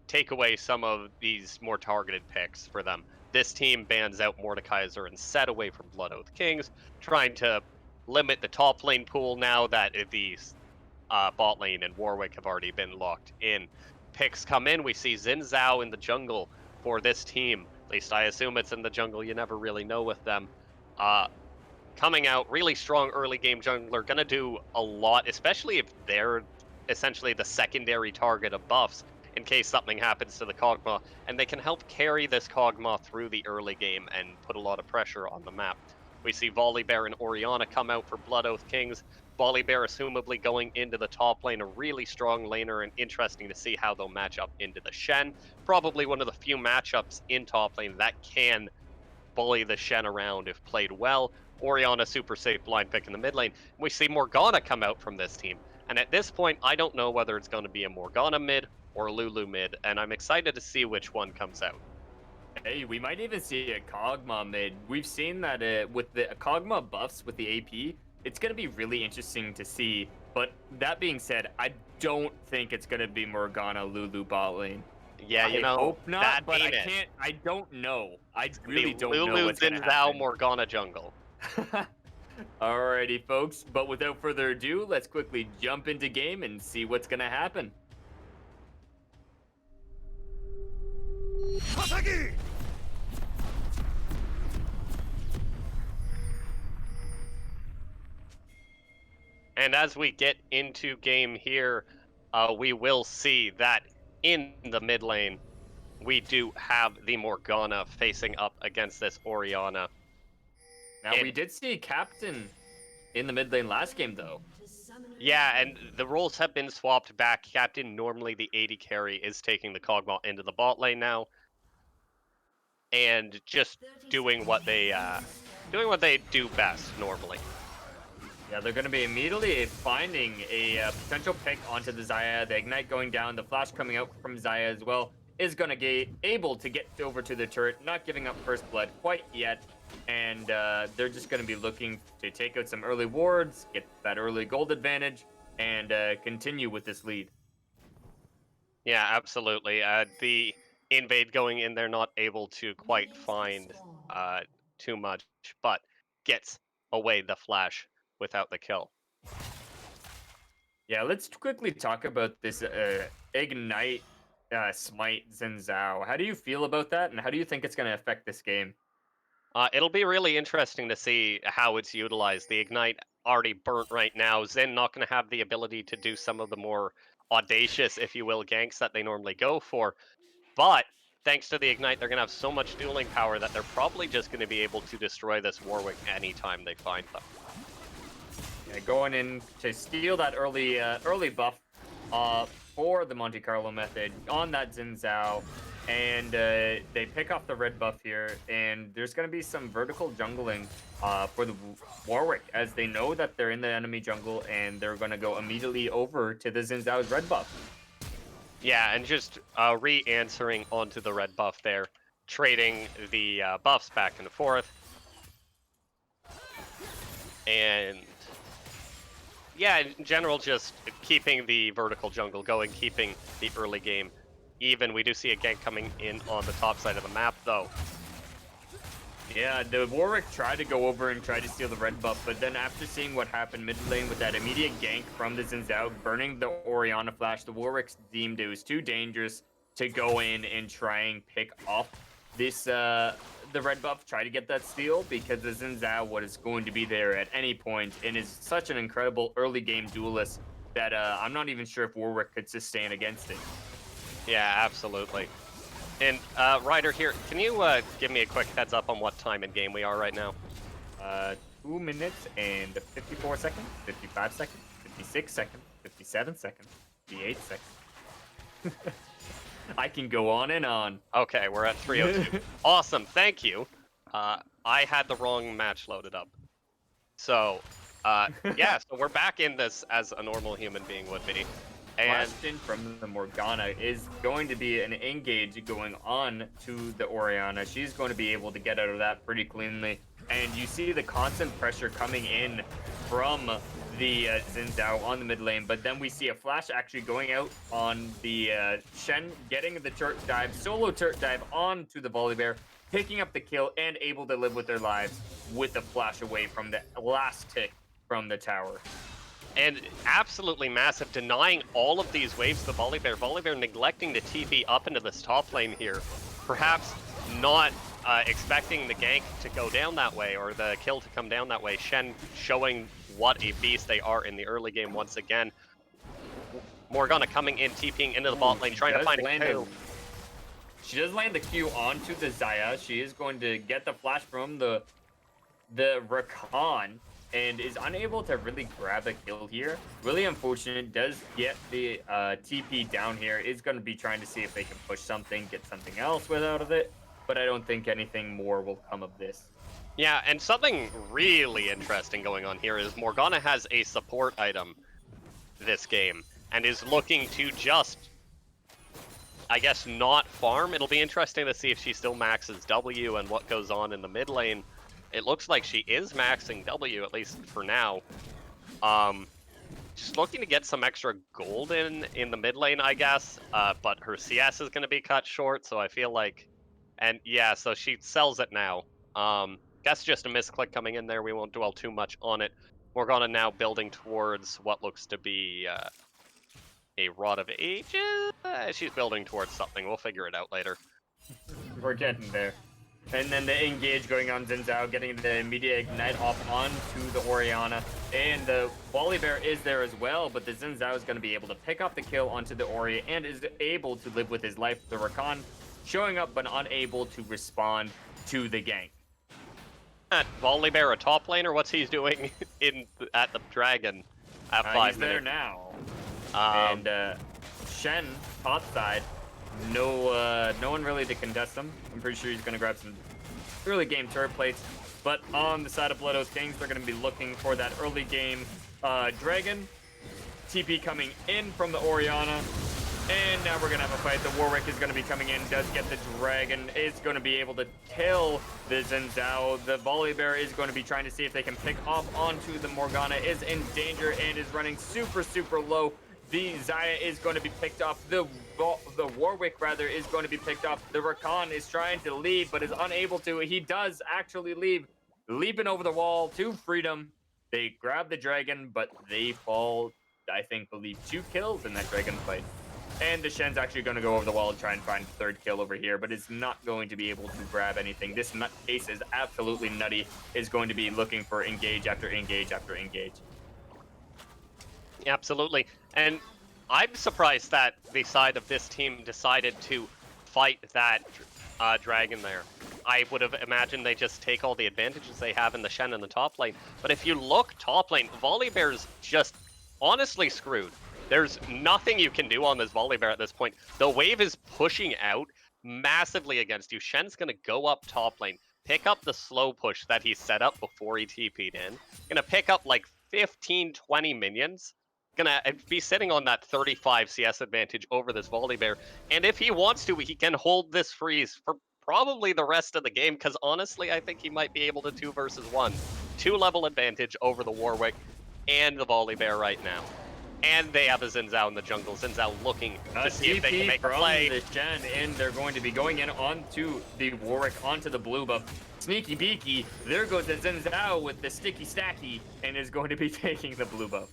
take away some of these more targeted picks for them. This team bans out Mordekaiser and Set away from Blood Oath Kings, trying to limit the top lane pool now that the bot lane and Warwick have already been locked in. Picks come in, we see Xin Zhao in the jungle for this team. At least I assume it's in the jungle, you never really know with them. Coming out, really strong early game jungler, gonna do a lot, especially if they're essentially the secondary target of buffs in case something happens to the Kog'Maw, and they can help carry this Kog'Maw through the early game and put a lot of pressure on the map. We see Volibear and Orianna come out for Blood Oath Kings. Volibear assumably going into the top lane, a really strong laner, and interesting to see how they'll match up into the Shen. Probably one of the few matchups in top lane that can bully the Shen around if played well. Orianna super safe blind pick in the mid lane. We see Morgana come out from this team. And at this point, I don't know whether it's going to be a Morgana mid or a Lulu mid, and I'm excited to see which one comes out. Hey, we might even see a Kog'Maw mid. We've seen that with the Kog'Maw buffs with the AP, it's going to be really interesting to see. But that being said, I don't think it's going to be Morgana Lulu bot lane. Yeah, you I know, hope not, that but I ain't it. can't. I don't know. I It's gonna be really don't know Lulu what's going to Xin Zhao happen. Morgana jungle. Alrighty, folks. But without further ado, let's quickly jump into game and see what's going to happen. And as we get into game here, we will see that in the mid lane, we do have the Morgana facing up against this Orianna. Now, we And did see Captain in the mid lane last game, though. yeah, and the roles have been swapped back. Captain, normally the AD carry, is taking the Kog'Maw into the bot lane now, and just doing what they do best normally. Yeah, they're going to be immediately finding a potential pick onto the Xayah. The Ignite going down, the Flash coming out from Xayah as well is going to be able to get over to the turret, not giving up first blood quite yet. And they're just going to be looking to take out some early wards, get that early gold advantage, and continue with this lead. Yeah, absolutely. The invade going in there, not able to quite find uh, too much, but gets away the Flash without the kill. Yeah, let's quickly talk about this Ignite Smite Xin Zhao. How do you feel about that, and how do you think it's going to affect this game? It'll be really interesting to see how it's utilized. The Ignite already burnt right now. Zen not going to have the ability to do some of the more audacious, if you will, ganks that they normally go for. But thanks to the Ignite, they're going to have so much dueling power that they're probably just going to be able to destroy this Warwick anytime they find them. Yeah, going in to steal that early buff for the Monte Carlo method on that Xin Zhao. And they pick off the red buff here, and there's going to be some vertical jungling for the Warwick, as they know that they're in the enemy jungle, and they're going to go immediately over to the Xin Zhao's red buff. Yeah, and just re-answering onto the red buff there, trading the buffs back and forth. And yeah, in general, just keeping the vertical jungle going, keeping the early game even. We do see a gank coming in on the top side of the map, though. Yeah, the Warwick tried to go over and try to steal the red buff, but then after seeing what happened mid lane with that immediate gank from the Xin Zhao, burning the Orianna flash, the Warwick's deemed it was too dangerous to go in and try and pick off this the red buff, try to get that steal, because the Xin Zhao was going to be there at any point and is such an incredible early game duelist that I'm not even sure if Warwick could sustain against it. Yeah, absolutely. And Ryder here, can you give me a quick heads up on what time in game we are right now? 2 minutes and 54 seconds, 55 seconds, 56 seconds, 57 seconds, 58 seconds. I can go on and on. Okay, we're at 3:02. Awesome, thank you. I had the wrong match loaded up. So, yeah, so we're back in this as a normal human being would be. And Question from the Morgana is going to be an engage going on to the Orianna. She's going to be able to get out of that pretty cleanly. And you see the constant pressure coming in from the Xin Zhao on the mid lane, but then we see a flash actually going out on the Shen, getting the turret dive, solo turret dive onto the Volibear, picking up the kill and able to live with their lives with the flash away from the last tick from the tower. And absolutely massive, denying all of these waves to the Volibear. Volibear neglecting to TP up into this top lane here. Perhaps not expecting the gank to go down that way, or the kill to come down that way. Shen showing what a beast they are in the early game once again. Morgana coming in, TPing into the bot lane, trying to find a Q. She does land the Q onto the Xayah. She is going to get the flash from the Rakan, and is unable to really grab a kill here. Really unfortunate. Does get the TP down here. Is going to be trying to see if they can push something, get something else out of it. But I don't think anything more will come of this. Yeah, and something really interesting going on here is Morgana has a support item this game, and is looking to just I guess, not farm. It'll be interesting to see if she still maxes W and what goes on in the mid lane. It looks like she is maxing W, at least for now. She's looking to get some extra gold in the mid lane, I guess, but her CS is going to be cut short, so I feel like... And yeah, so she sells it now. Guess just a misclick coming in there. We won't dwell too much on it. Morgana now building towards what looks to be a Rod of Ages? She's building towards something. We'll figure it out later. We're getting there. And then the engage going on Xin Zhao, getting the immediate ignite off onto the Orianna. And the Volibear is there as well, but the Xin Zhao is going to be able to pick up the kill onto the Ori and is able to live with his life. The Rakan showing up but unable to respond to the gank. Volibear a top laner? What's he doing at the Dragon at 5 minutes? He's there now. And Shen, top side, no one really to contest him. I'm pretty sure he's going to grab some early game turret plates. But on the side of Blood Oath Kings, they're going to be looking for that early game Dragon. TP coming in from the Orianna. And now we're going to have a fight. The Warwick is going to be coming in, does get the Dragon, is going to be able to kill the Xin Zhao. The Volibear is going to be trying to see if they can pick up onto the Morgana, is in danger and is running super, super low. The Xayah is going to be picked up. The Warwick, rather, is going to be picked up. The Rakan is trying to leave, but is unable to. He does actually leave, leaping over the wall to freedom. They grab the Dragon, but they fall, I believe 2 kills in that Dragon fight. And the Shen's actually going to go over the wall and try and find the 3rd kill over here, but is not going to be able to grab anything. This nutcase is absolutely nutty, is going to be looking for engage after engage after engage. Absolutely. And I'm surprised that the side of this team decided to fight that Dragon there. I would have imagined they just take all the advantages they have in the Shen in the top lane. But if you look top lane, Volibear's just honestly screwed. There's nothing you can do on this Volibear at this point. The wave is pushing out massively against you. Shen's going to go up top lane, pick up the slow push that he set up before he TP'd in. Going to pick up like 15, 20 minions. Going to be sitting on that 35 CS advantage over this Volibear. And if he wants to, he can hold this freeze for probably the rest of the game, because honestly, I think he might be able to 2 versus 1. 2-level advantage over the Warwick and the Volibear right now. And they have a Xin Zhao in the jungle. Xin Zhao looking to see if they can make a play. The Shen, and they're going to be going in onto the Warwick, onto the blue buff. Sneaky beaky. There goes the Xin Zhao with the sticky stacky, and is going to be taking the blue buff.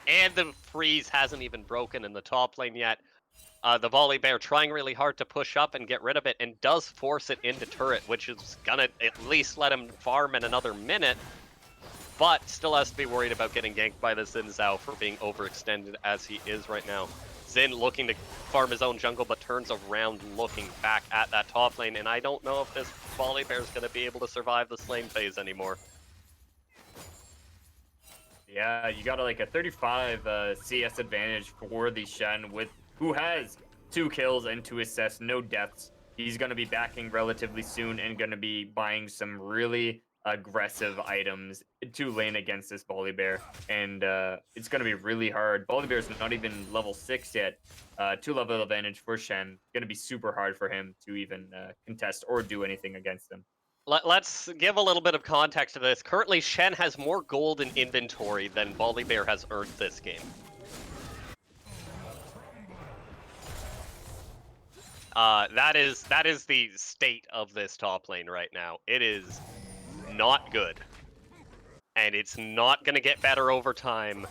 And the freeze hasn't even broken in the top lane yet. The Volibear trying really hard to push up and get rid of it, and does force it into turret, which is gonna at least let him farm in another minute. But still has to be worried about getting ganked by the Xin Zhao for being overextended as he is right now. Xin looking to farm his own jungle, but turns around looking back at that top lane. And I don't know if this Volibear is going to be able to survive this lane phase anymore. Yeah, you got like a 35 CS advantage for the Shen, with who has 2 kills and 2 assists, no deaths. He's going to be backing relatively soon and going to be buying some really aggressive items to lane against this Volibear, and it's going to be really hard. Volibear's not even level 6 yet. 2-level advantage for Shen. Going to be super hard for him to even contest or do anything against him. Let's give a little bit of context to this. Currently, Shen has more gold in inventory than Volibear has earned this game. That is the state of this top lane right now. It is not good. And it's not going to get better over time.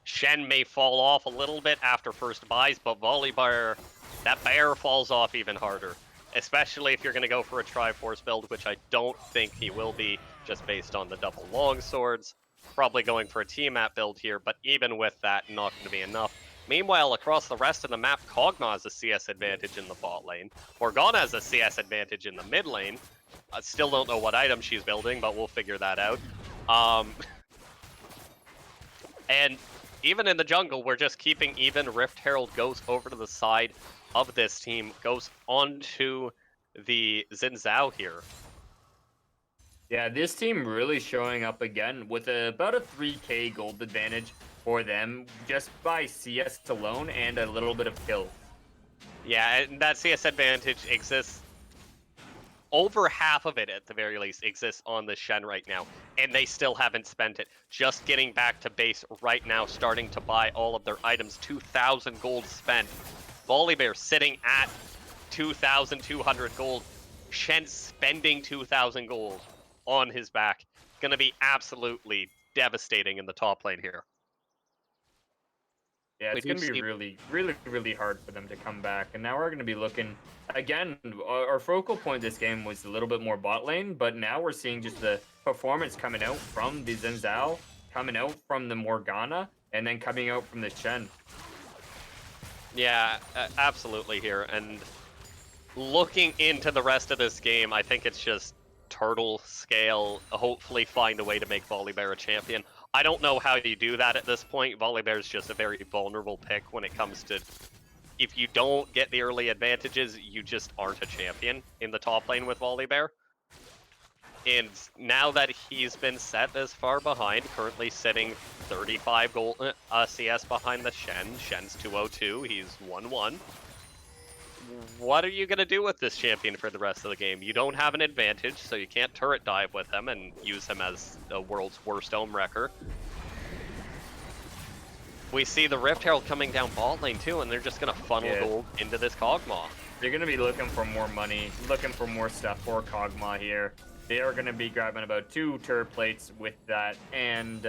Shen may fall off a little bit after first buys, but Volibear, that bear falls off even harder. Especially if you're going to go for a Triforce build, which I don't think he will be, just based on the double longswords. Probably going for a Tiamat build here, but even with that, not going to be enough. Meanwhile, across the rest of the map, Kog'Maw has a CS advantage in the bot lane. Morgana has a CS advantage in the mid lane. I still don't know what item she's building, but we'll figure that out. And even in the jungle, we're just keeping even. Rift Herald goes over to the side of this team, goes onto the Xin Zhao here. Yeah, this team really showing up again with about a 3k gold advantage for them just by CS alone and a little bit of kills. Yeah, and that CS advantage exists. Over half of it, at the very least, exists on the Shen right now, and they still haven't spent it. Just getting back to base right now, starting to buy all of their items. 2,000 gold spent. Volibear sitting at 2,200 gold. Shen spending 2,000 gold on his back. Gonna be absolutely devastating in the top lane here. Yeah, We it's do going to be see, really, really, really hard for them to come back. And now we're going to be looking again. Our focal point this game was a little bit more bot lane, but now we're seeing just the performance coming out from the Zhao, coming out from the Morgana, and then coming out from the Shen. yeah, absolutely here. And looking into the rest of this game, I think it's just turtle scale. Hopefully, find a way to make Volibear a champion. I don't know how you do that at this point. Volibear is just a very vulnerable pick when it comes to, if you don't get the early advantages, you just aren't a champion in the top lane with Volibear. And now that he's been set this far behind, currently sitting 35 gold CS behind the Shen. Shen's 202, he's 1-1. What are you going to do with this champion for the rest of the game? You don't have an advantage, so you can't turret dive with him and use him as the world's worst home wrecker. We see the Rift Herald coming down bot lane too, and they're just going to funnel gold into this Kog'Maw. They're going to be looking for more money, looking for more stuff for Kog'Maw here. They are going to be grabbing about 2 turret plates with that, and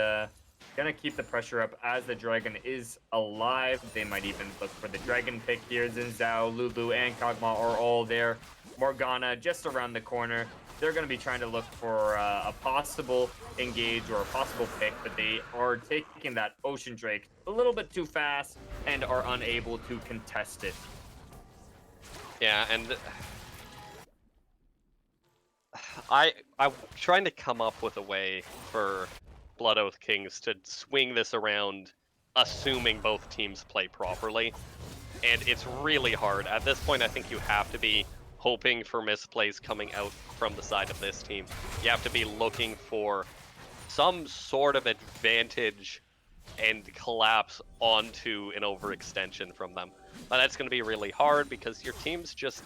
going to keep the pressure up as the dragon is alive. They might even look for the dragon pick here. Zhao, Lulu, and Kog'Maw are all there. Morgana just around the corner. They're going to be trying to look for a possible engage or a possible pick, but they are taking that Ocean Drake a little bit too fast and are unable to contest it. Yeah, and I'm trying to come up with a way for Blood Oath Kings to swing this around, assuming both teams play properly. And it's really hard. At this point, I think you have to be hoping for misplays coming out from the side of this team. You have to be looking for some sort of advantage and collapse onto an overextension from them. But that's going to be really hard because your team's just...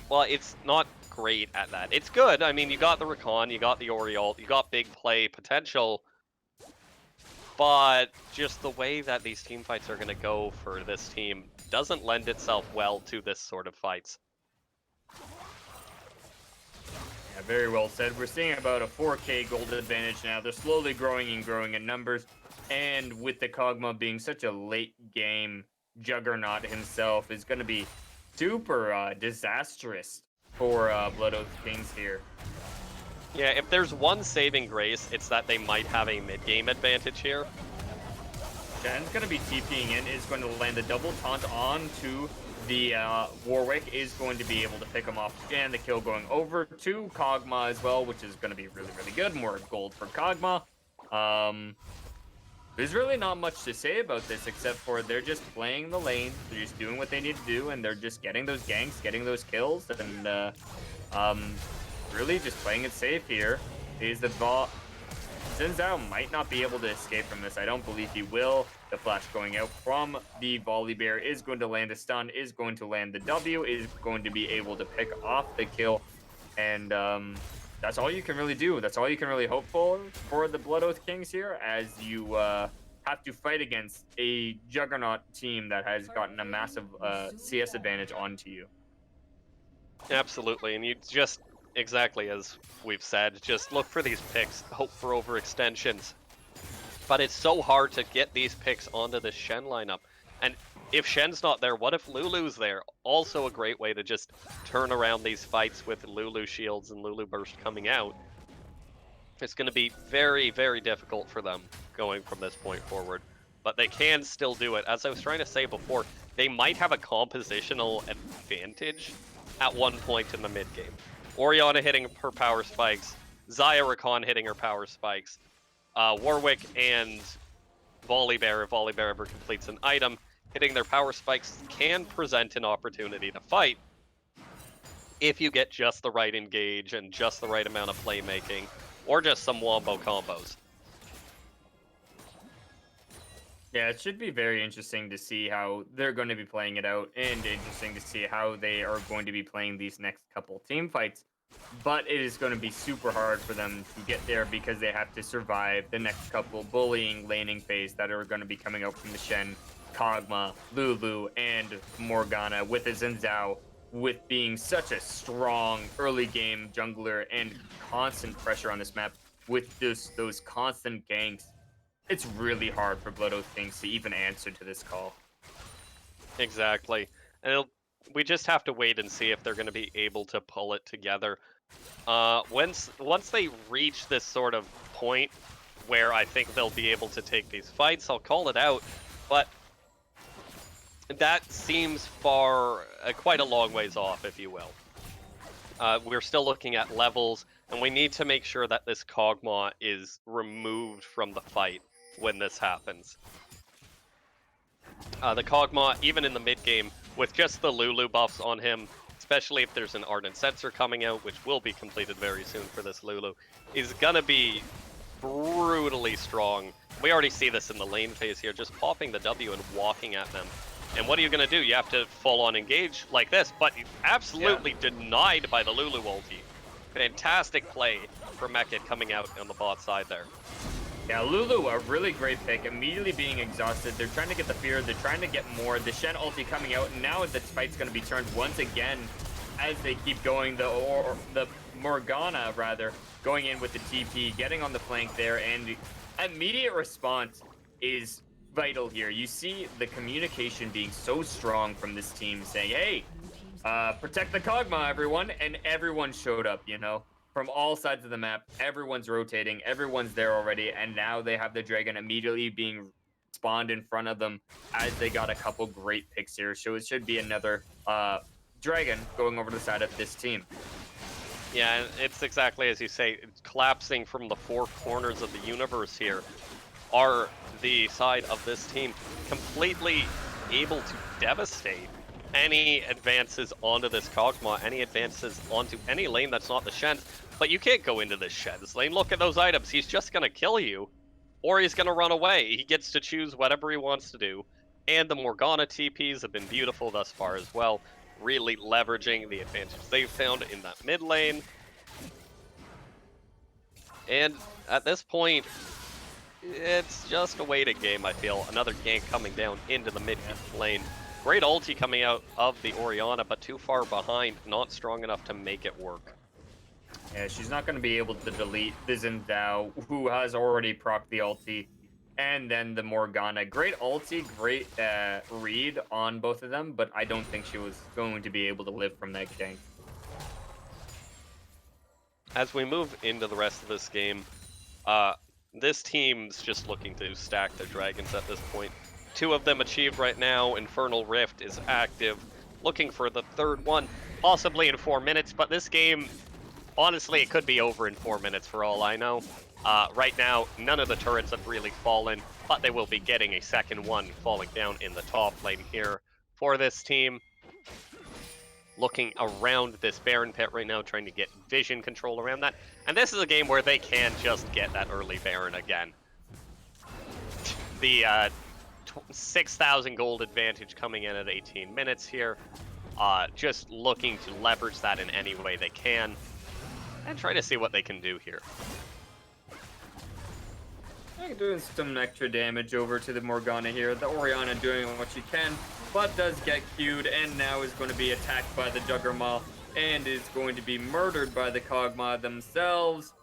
Well, it's not great at that. It's good. I mean, you got the Rakan, you got the Oriole, you got big play potential, but just the way that these team fights are going to go for this team doesn't lend itself well to this sort of fights. Yeah, very well said. We're seeing about a 4K gold advantage now. They're slowly growing and growing in numbers, and with the Kog'Maw being such a late game juggernaut himself, is going to be super disastrous for Blood Oath Kings here. Yeah, if there's one saving grace, it's that they might have a mid-game advantage here. Shen's going to be TPing in, is going to land a double taunt onto the Warwick, is going to be able to pick him off, and the kill going over to Kog'Maw as well, which is going to be really, really good. More gold for Kog'Maw. There's really not much to say about this except for they're just playing the lane. They're just doing what they need to do, and they're just getting those ganks, getting those kills, and really just playing it safe here. Is the ball. Xin Zhao might not be able to escape from this. I don't believe he will. The flash going out from the Volibear is going to land a stun, is going to land the W, is going to be able to pick off the kill, and that's all you can really do. That's all you can really hope for the Blood Oath Kings here, as you have to fight against a juggernaut team that has gotten a massive CS advantage onto you. Absolutely, and you just, exactly as we've said, just look for these picks, hope for overextensions. But it's so hard to get these picks onto the Shen lineup. And if Shen's not there, what if Lulu's there? Also a great way to just turn around these fights with Lulu shields and Lulu burst coming out. It's going to be very, very difficult for them going from this point forward. But they can still do it. As I was trying to say before, they might have a compositional advantage at one point in the mid-game. Orianna hitting her power spikes, Xayah Rakan hitting her power spikes, Warwick and Volibear, if Volibear ever completes an item, hitting their power spikes can present an opportunity to fight if you get just the right engage and just the right amount of playmaking, or just some wombo combos. Yeah, it should be very interesting to see how they're going to be playing it out, and interesting to see how they are going to be playing these next couple team fights. But it is going to be super hard for them to get there because they have to survive the next couple bullying laning phase that are going to be coming out from the Shen, Kog'Maw, Lulu, and Morgana with a Zhao, with being such a strong early game jungler and constant pressure on this map with those constant ganks. It's really hard for Blood Oath Kings to even answer to this call. Exactly. And we just have to wait and see if they're going to be able to pull it together. Once they reach this sort of point where I think they'll be able to take these fights, I'll call it out. But that seems quite a long ways off, if you will. We're still looking at levels, and we need to make sure that this Kog'Maw is removed from the fight when this happens. The Kog'Maw, even in the mid game, with just the Lulu buffs on him, especially if there's an Ardent Sensor coming out, which will be completed very soon for this Lulu, is gonna be brutally strong. We already see this in the lane phase here, just popping the W and walking at them. And what are you gonna do? You have to full on engage like this, but absolutely denied by the Lulu ulti. Fantastic play for Mekket coming out on the bot side there. Yeah, Lulu, a really great pick. Immediately being exhausted. They're trying to get the fear. They're trying to get more. The Shen ulti coming out. And now the fight's going to be turned once again as they keep going. The Morgana, rather, going in with the TP, getting on the flank there. And immediate response is vital here. You see the communication being so strong from this team saying, hey, protect the Kog'Maw, everyone. And everyone showed up, you know? From all sides of the map, everyone's rotating, everyone's there already, and now they have the dragon immediately being spawned in front of them as they got a couple great picks here. So it should be another dragon going over to the side of this team. Yeah, it's exactly as you say, collapsing from the four corners of the universe here are the side of this team completely able to devastate any advances onto this Kog'Maw, any advances onto any lane that's not the Shen. But you can't go into this Shen's lane. Look at those items. He's just going to kill you, or he's going to run away. He gets to choose whatever he wants to do. And the Morgana TPs have been beautiful thus far as well, really leveraging the advantage they've found in that mid lane. And at this point, it's just a waiting game, I feel. Another gank coming down into the mid lane. Great ulti coming out of the Orianna, but too far behind, not strong enough to make it work. Yeah, she's not going to be able to delete the Zhao, who has already procced the ulti, and then the Morgana. Great ulti, great read on both of them, but I don't think she was going to be able to live from that gank. As we move into the rest of this game, this team's just looking to stack their dragons at this point. 2 of them achieved right now. Infernal Rift is active, looking for the third one, possibly in 4 minutes, but this game, honestly, it could be over in 4 minutes for all I know. Right now, none of the turrets have really fallen, but they will be getting a second one falling down in the top lane here for this team. Looking around this Baron pit right now, trying to get vision control around that. And this is a game where they can just get that early Baron again. The 6,000 gold advantage coming in at 18 minutes here. Just looking to leverage that in any way they can. And try to see what they can do here. Doing some extra damage over to the Morgana here. The Orianna doing what she can, but does get queued and now is going to be attacked by the Juggernaut and is going to be murdered by the Kog'Maw themselves.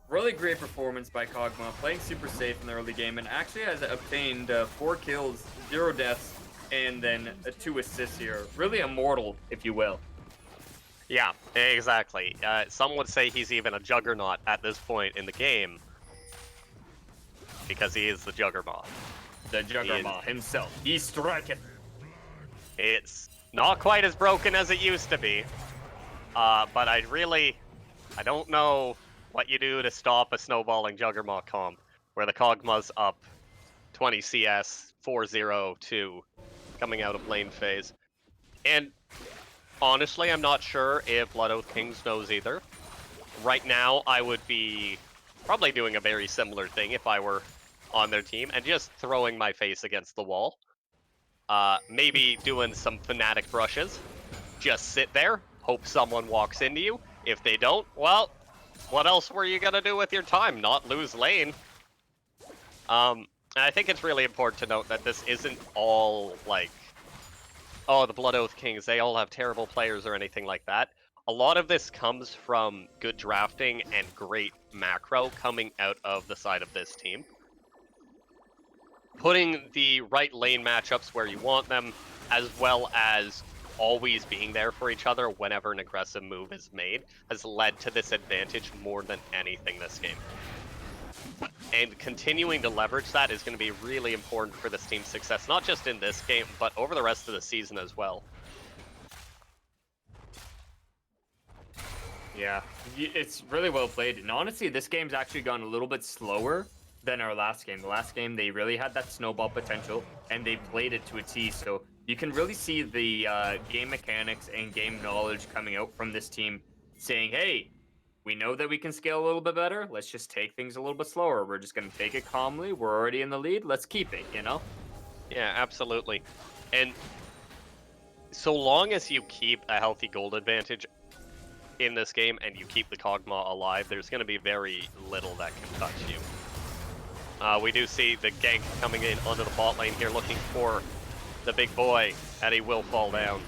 Really great performance by Kog'Maw, playing super safe in the early game and actually has obtained 4 kills, 0 deaths, and then 2 assists here. Really immortal, if you will. Yeah, exactly. Some would say he's even a Juggernaut at this point in the game, because he is the Juggernaut. The Juggernaut himself. He striketh. It's not quite as broken as it used to be. But I don't know what you do to stop a snowballing Juggernaut comp, where the Kog'Maw's up 20 CS, 4-0-2, coming out of lane phase. And honestly, I'm not sure if Blood Oath Kings knows either. Right now, I would be probably doing a very similar thing if I were on their team and just throwing my face against the wall. Maybe doing some Fnatic brushes. Just sit there, hope someone walks into you. If they don't, well, what else were you gonna do with your time? Not lose lane. And I think it's really important to note that this isn't all like, oh, the Blood Oath Kings, they all have terrible players or anything like that. A lot of this comes from good drafting and great macro coming out of the side of this team. Putting the right lane matchups where you want them, as well as always being there for each other whenever an aggressive move is made, has led to this advantage more than anything this game. And continuing to leverage that is going to be really important for this team's success, not just in this game, but over the rest of the season as well. Yeah, it's really well played. And honestly, this game's actually gone a little bit slower than our last game. The last game, they really had that snowball potential, and they played it to a T. So you can really see the game mechanics and game knowledge coming out from this team saying, hey, we know that we can scale a little bit better. Let's just take things a little bit slower. We're just going to take it calmly. We're already in the lead. Let's keep it, you know? Yeah, absolutely. And so long as you keep a healthy gold advantage in this game and you keep the Kog'Maw alive, there's going to be very little that can touch you. We do see the gank coming in onto the bot lane here, looking for the big boy, and he will fall down.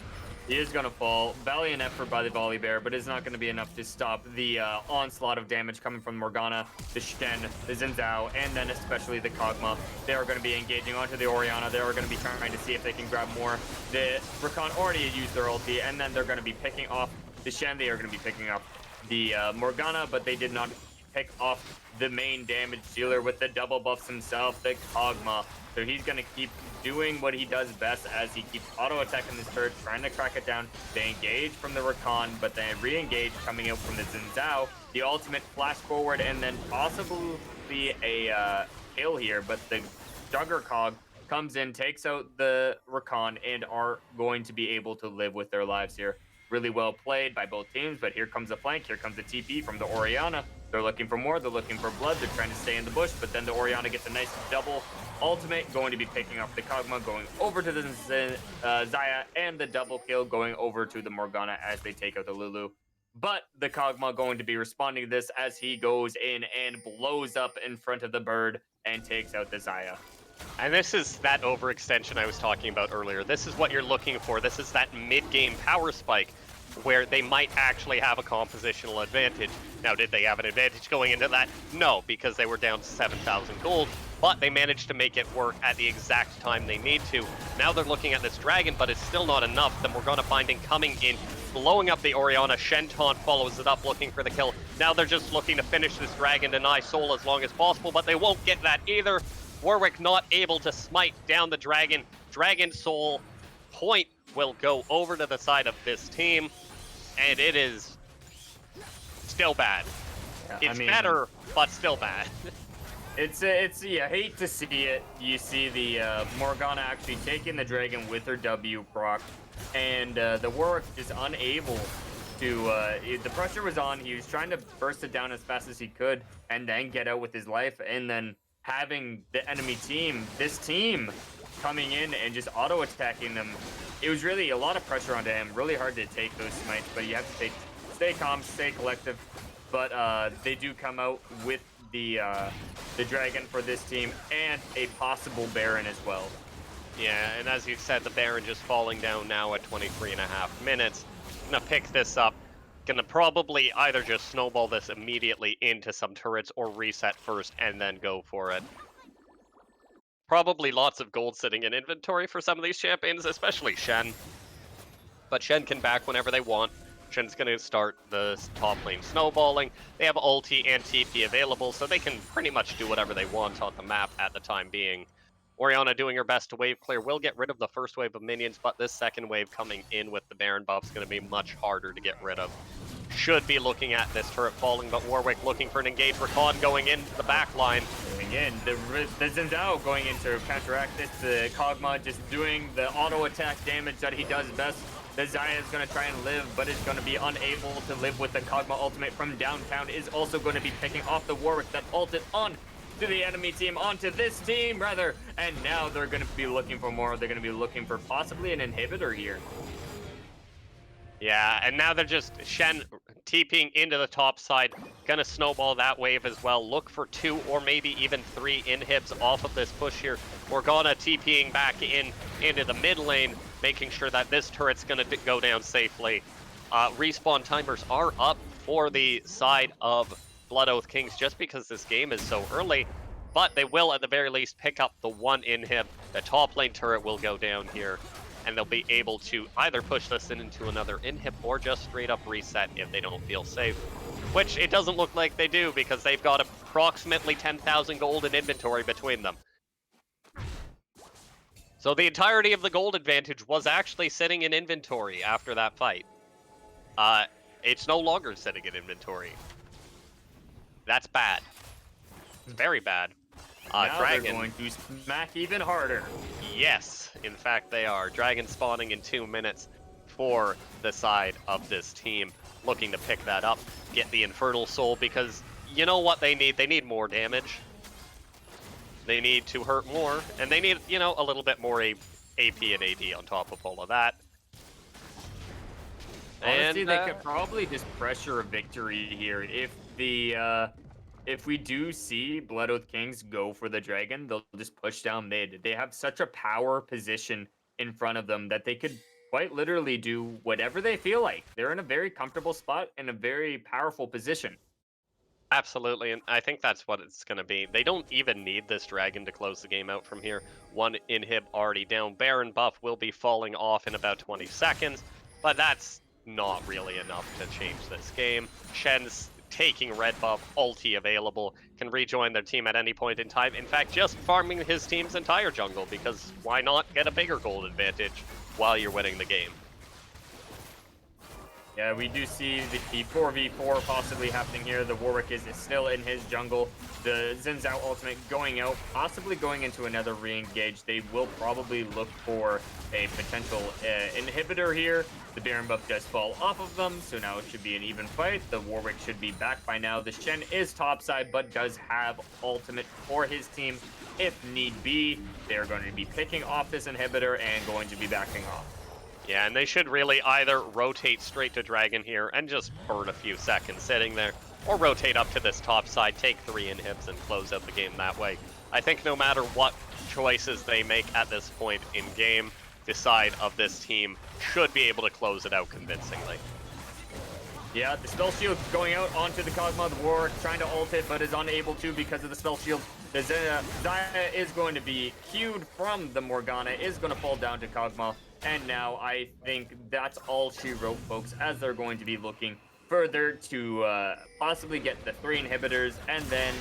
He is going to fall. Valiant effort by the Volibear, but it's not going to be enough to stop the onslaught of damage coming from Morgana, the Shen, the Xin Zhao, and then especially the Kog'Maw. They are going to be engaging onto the Orianna. They are going to be trying to see if they can grab more. The Rakan already used their ulti, and then they're going to be picking off the Shen. They are going to be picking off the Morgana, but they did not pick off the main damage dealer with the double buffs himself, the Kog'Maw. So he's going to keep doing what he does best as he keeps auto-attacking this turret, trying to crack it down. They engage from the Rakan, but then re-engage coming out from the Xin Zhao. The ultimate flash forward, and then possibly a kill here, but the Jugger Cog comes in, takes out the Rakan, and are going to be able to live with their lives here. Really well played by both teams, but here comes the flank, here comes the TP from the Orianna. They're looking for more, they're looking for blood, they're trying to stay in the bush, but then the Orianna gets a nice double ultimate, going to be picking off the Kog'Maw, going over to the Xayah, and the double kill going over to the Morgana as they take out the Lulu. But the Kog'Maw going to be responding to this as he goes in and blows up in front of the bird and takes out the Xayah. And this is that overextension I was talking about earlier. This is what you're looking for. This is that mid-game power spike where they might actually have a compositional advantage. Now, did they have an advantage going into that? No, because they were down to 7,000 gold, but they managed to make it work at the exact time they need to. Now they're looking at this dragon, but it's still not enough. Then we're going to find him coming in, blowing up the Orianna. Shen Taunt follows it up, looking for the kill. Now they're just looking to finish this dragon, deny soul as long as possible, but they won't get that either. Warwick not able to smite down the dragon. Dragon Soul point will go over to the side of this team, and it is still bad. It's better, but still bad. It's yeah, hate to see it. You see the Morgana actually taking the dragon with her W proc, and the Warwick is unable to, the pressure was on. He was trying to burst it down as fast as he could and then get out with his life, and then having the enemy team, this team, coming in and just auto-attacking them, it was really a lot of pressure onto him. Really hard to take those smites, but you have to stay calm, stay collective. But they do come out with the dragon for this team and a possible Baron as well. Yeah, and as you said, the Baron just falling down now at 23.5 minutes. Gonna pick this up. Gonna probably either just snowball this immediately into some turrets or reset first and then go for it. Probably lots of gold sitting in inventory for some of these champions, especially Shen. But Shen can back whenever they want. Shen's gonna start the top lane snowballing. They have ulti and TP available, so they can pretty much do whatever they want on the map at the time being. Orianna doing her best to wave clear, will get rid of the first wave of minions, but this second wave coming in with the Baron buff is going to be much harder to get rid of. Should be looking at this turret falling, but Warwick looking for an engaged Rakan going into the back line. Again, the Xin Zhao going in to counteract this, the Kog'Maw just doing the auto attack damage that he does best. The Xayah is going to try and live, but is going to be unable to live with the Kog'Maw ultimate from downtown. Is also going to be picking off the Warwick that ulted on to the enemy team, onto this team, rather. And now they're going to be looking for more. They're going to be looking for possibly an inhibitor here. Yeah, and now they're just Shen TPing into the top side, gonna snowball that wave as well. Look for 2 or maybe even 3 inhibs off of this push here. Morgana TPing back into the mid lane, making sure that this turret's gonna go down safely. Respawn timers are up for the side of Blood Oath Kings just because this game is so early, but they will at the very least pick up the 1 inhib. The top lane turret will go down here, and they'll be able to either push this into another inhib or just straight up reset if they don't feel safe. Which it doesn't look like they do because they've got approximately 10,000 gold in inventory between them. So the entirety of the gold advantage was actually sitting in inventory after that fight. It's no longer sitting in inventory. That's bad. It's very bad. Now Dragon. they're going to smack even harder. Yes, in fact they are. Dragon spawning in 2 minutes for the side of this team. Looking to pick that up, get the Infernal Soul, because you know what they need? They need more damage. They need to hurt more, and they need, you know, a little bit more AP and AD on top of all of that. Honestly, And, they could probably just pressure a victory here. If we do see Blood Oath Kings go for the dragon, they'll just push down mid. They have such a power position in front of them that they could quite literally do whatever they feel like. They're in a very comfortable spot and a very powerful position. absolutely, and I think that's what it's going to be. They don't even need this dragon to close the game out from here. 1 inhib already down. Baron buff will be falling off in about 20 seconds, but that's not really enough to change this game. Shen's taking red buff, ulti available, can rejoin their team at any point in time. In fact, just farming his team's entire jungle, because why not get a bigger gold advantage while you're winning the game? Yeah, we do see the 4v4 possibly happening here. The Warwick is still in his jungle. The Xin Zhao ultimate going out, possibly going into another re-engage. They will probably look for a potential inhibitor here. The Baron buff does fall off of them, so now it should be an even fight. The Warwick should be back by now. The Shen is topside, but does have ultimate for his team if need be. They're going to be picking off this inhibitor and going to be backing off. Yeah, and they should really either rotate straight to Dragon here and just burn a few seconds sitting there, or rotate up to this top side, take 3 inhibs, and close out the game that way. I think no matter what choices they make at this point in game, the side of this team should be able to close it out convincingly. Yeah, the spell shield going out onto the Kog'Maw. The Warwick trying to ult it, but is unable to because of the spell shield. The Xayah is going to be queued from the Morgana, is going to fall down to Kog'Maw. And now I think that's all she wrote, folks, as they're going to be looking further to possibly get the 3 inhibitors and then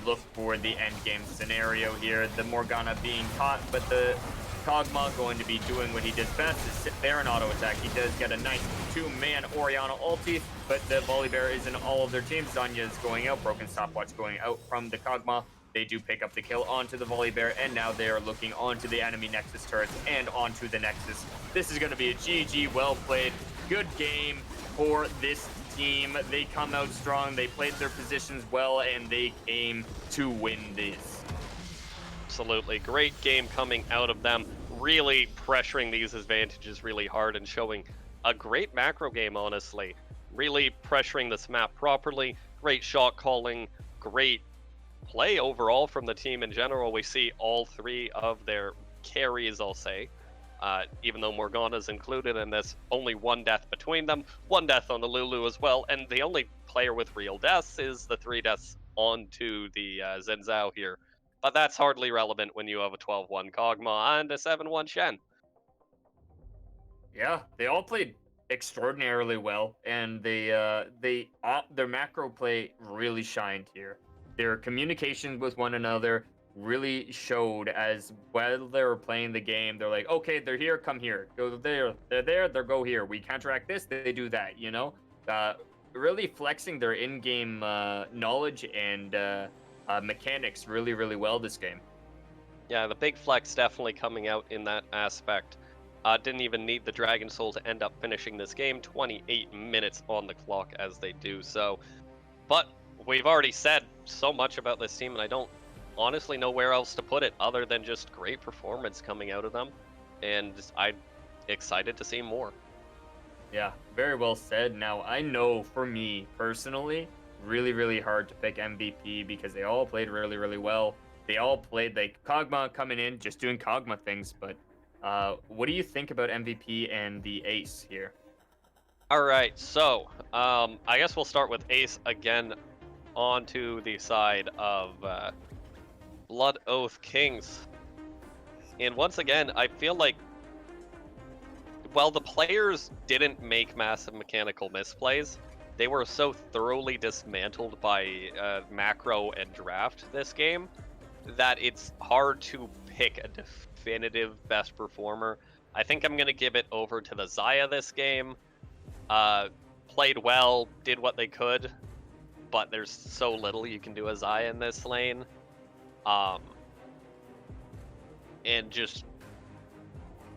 look for the end game scenario here. The Morgana being caught, but the Kog'Maw going to be doing what he does best, is sit there and auto attack. He does get a nice 2-man Orianna ulti, but the Volibear is in all of their teams. Zanya is going out, Broken Stopwatch going out from the Kog'Maw. They do pick up the kill onto the Volibear, and now they are looking onto the enemy Nexus turrets and onto the Nexus. This is going to be a GG, well played, good game for this team. They come out strong, they played their positions well, and they came to win this. Absolutely. Great game coming out of them. Really pressuring these advantages really hard and showing a great macro game, honestly. Really pressuring this map properly. Great shot calling. Great play overall from the team in general. We see all 3 of their carries, I'll say. Even though Morgana's included in this, only 1 death between them. 1 death on the Lulu as well. And the only player with real deaths is the 3 deaths onto the Xin Zhao here. But that's hardly relevant when you have a 12-1 Kog'Maw and a 7-1 Shen. Yeah, they all played extraordinarily well, and their macro play really shined here. Their communication with one another really showed as well they were playing the game. They're like, okay, they're here, come here. Go there, they're there, they go here. We counteract this, they do that, you know? Really flexing their in-game knowledge and mechanics really, really well this game. Yeah, the big flex definitely coming out in that aspect. Didn't even need the Dragon Soul to end up finishing this game. 28 minutes on the clock as they do so. But we've already said so much about this team, and I don't honestly nowhere else to put it other than just great performance coming out of them, and I'm excited to see more. Yeah, very well said. Now, I know for me personally, really, really hard to pick MVP because they all played really, really well. They all played like Kog'Maw coming in, just doing Kog'Maw things. But what do you think about MVP and the Ace here? All right, so I guess we'll start with Ace again onto the side of Blood Oath Kings. And once again, I feel like while the players didn't make massive mechanical misplays, they were so thoroughly dismantled by macro and draft this game that it's hard to pick a definitive best performer. I think I'm going to give it over to the Xayah this game. Uh, Played well, did what they could, but there's so little you can do as Xayah in this lane. Um, and just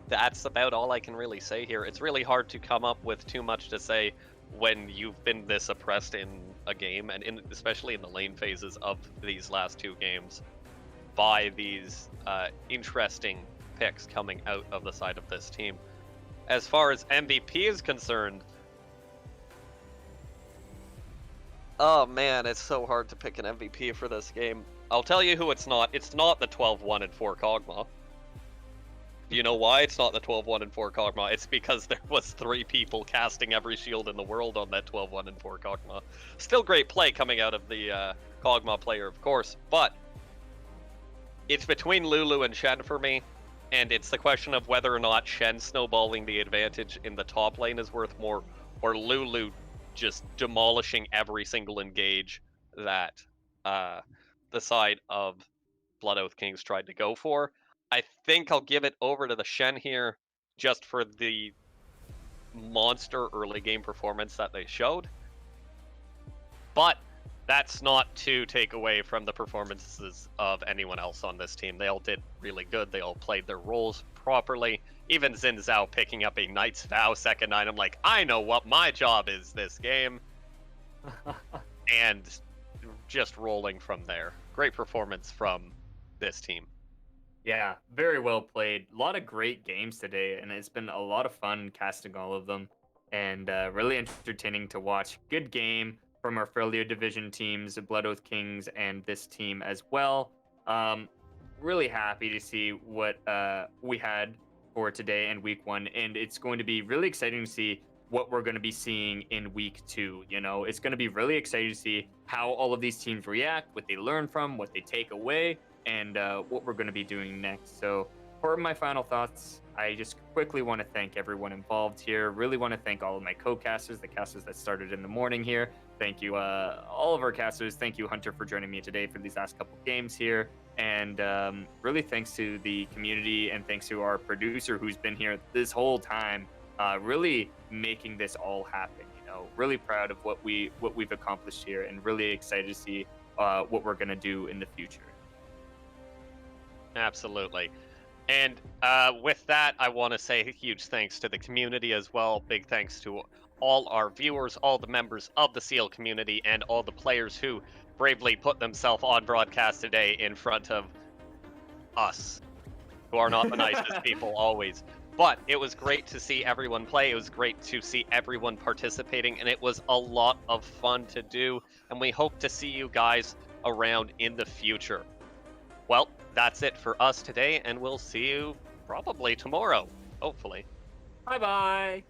that's about all I can really say here. It's really hard to come up with too much to say when you've been this oppressed in a game, and especially in the lane phases of these last two games, by these interesting picks coming out of the side of this team. As far as MVP is concerned, oh man, it's so hard to pick an MVP for this game. I'll tell you who it's not. It's not the 12-1 and 4 Kog'Maw. You know why it's not the 12-1 and 4 Kog'Maw? It's because there was 3 people casting every shield in the world on that 12-1 and 4 Kog'Maw. Still great play coming out of the Kog'Maw player, of course, but it's between Lulu and Shen for me, and it's the question of whether or not Shen snowballing the advantage in the top lane is worth more, or Lulu just demolishing every single engage that the side of Blood Oath Kings tried to go for. I think I'll give it over to the Shen here, just for the monster early game performance that they showed. But that's not to take away from the performances of anyone else on this team. They all did really good. They all played their roles properly. Even Xin Zhao picking up a Knight's Vow second night. I'm like, I know what my job is this game. And just rolling from there. Great performance from this team. Yeah, very well played. A lot of great games today, and it's been a lot of fun casting all of them, and really entertaining to watch. Good game from our Freljord division teams, Blood Oath Kings, and this team as well. Um, really happy to see what we had for today and week 1, and it's going to be really exciting to see what we're going to be seeing in week 2. You know, it's going to be really exciting to see how all of these teams react, what they learn from, what they take away, and what we're going to be doing next. So, for my final thoughts, I just quickly want to thank everyone involved here. Really want to thank all of my co-casters, the casters that started in the morning here. Thank you, all of our casters. Thank you, Hunter, for joining me today for these last couple games here. And really thanks to the community, and thanks to our producer who's been here this whole time, really making this all happen. You know, really proud of what we've accomplished here, and really excited to see what we're gonna do in the future. Absolutely. And with that, I want to say a huge thanks to the community as well. Big thanks to all our viewers, all the members of the SEAL community, and all the players who bravely put themselves on broadcast today in front of us, who are not the nicest people always. But it was great to see everyone play. It was great to see everyone participating, and it was a lot of fun to do. And we hope to see you guys around in the future. Well, that's it for us today, and we'll see you probably tomorrow, hopefully. Bye bye.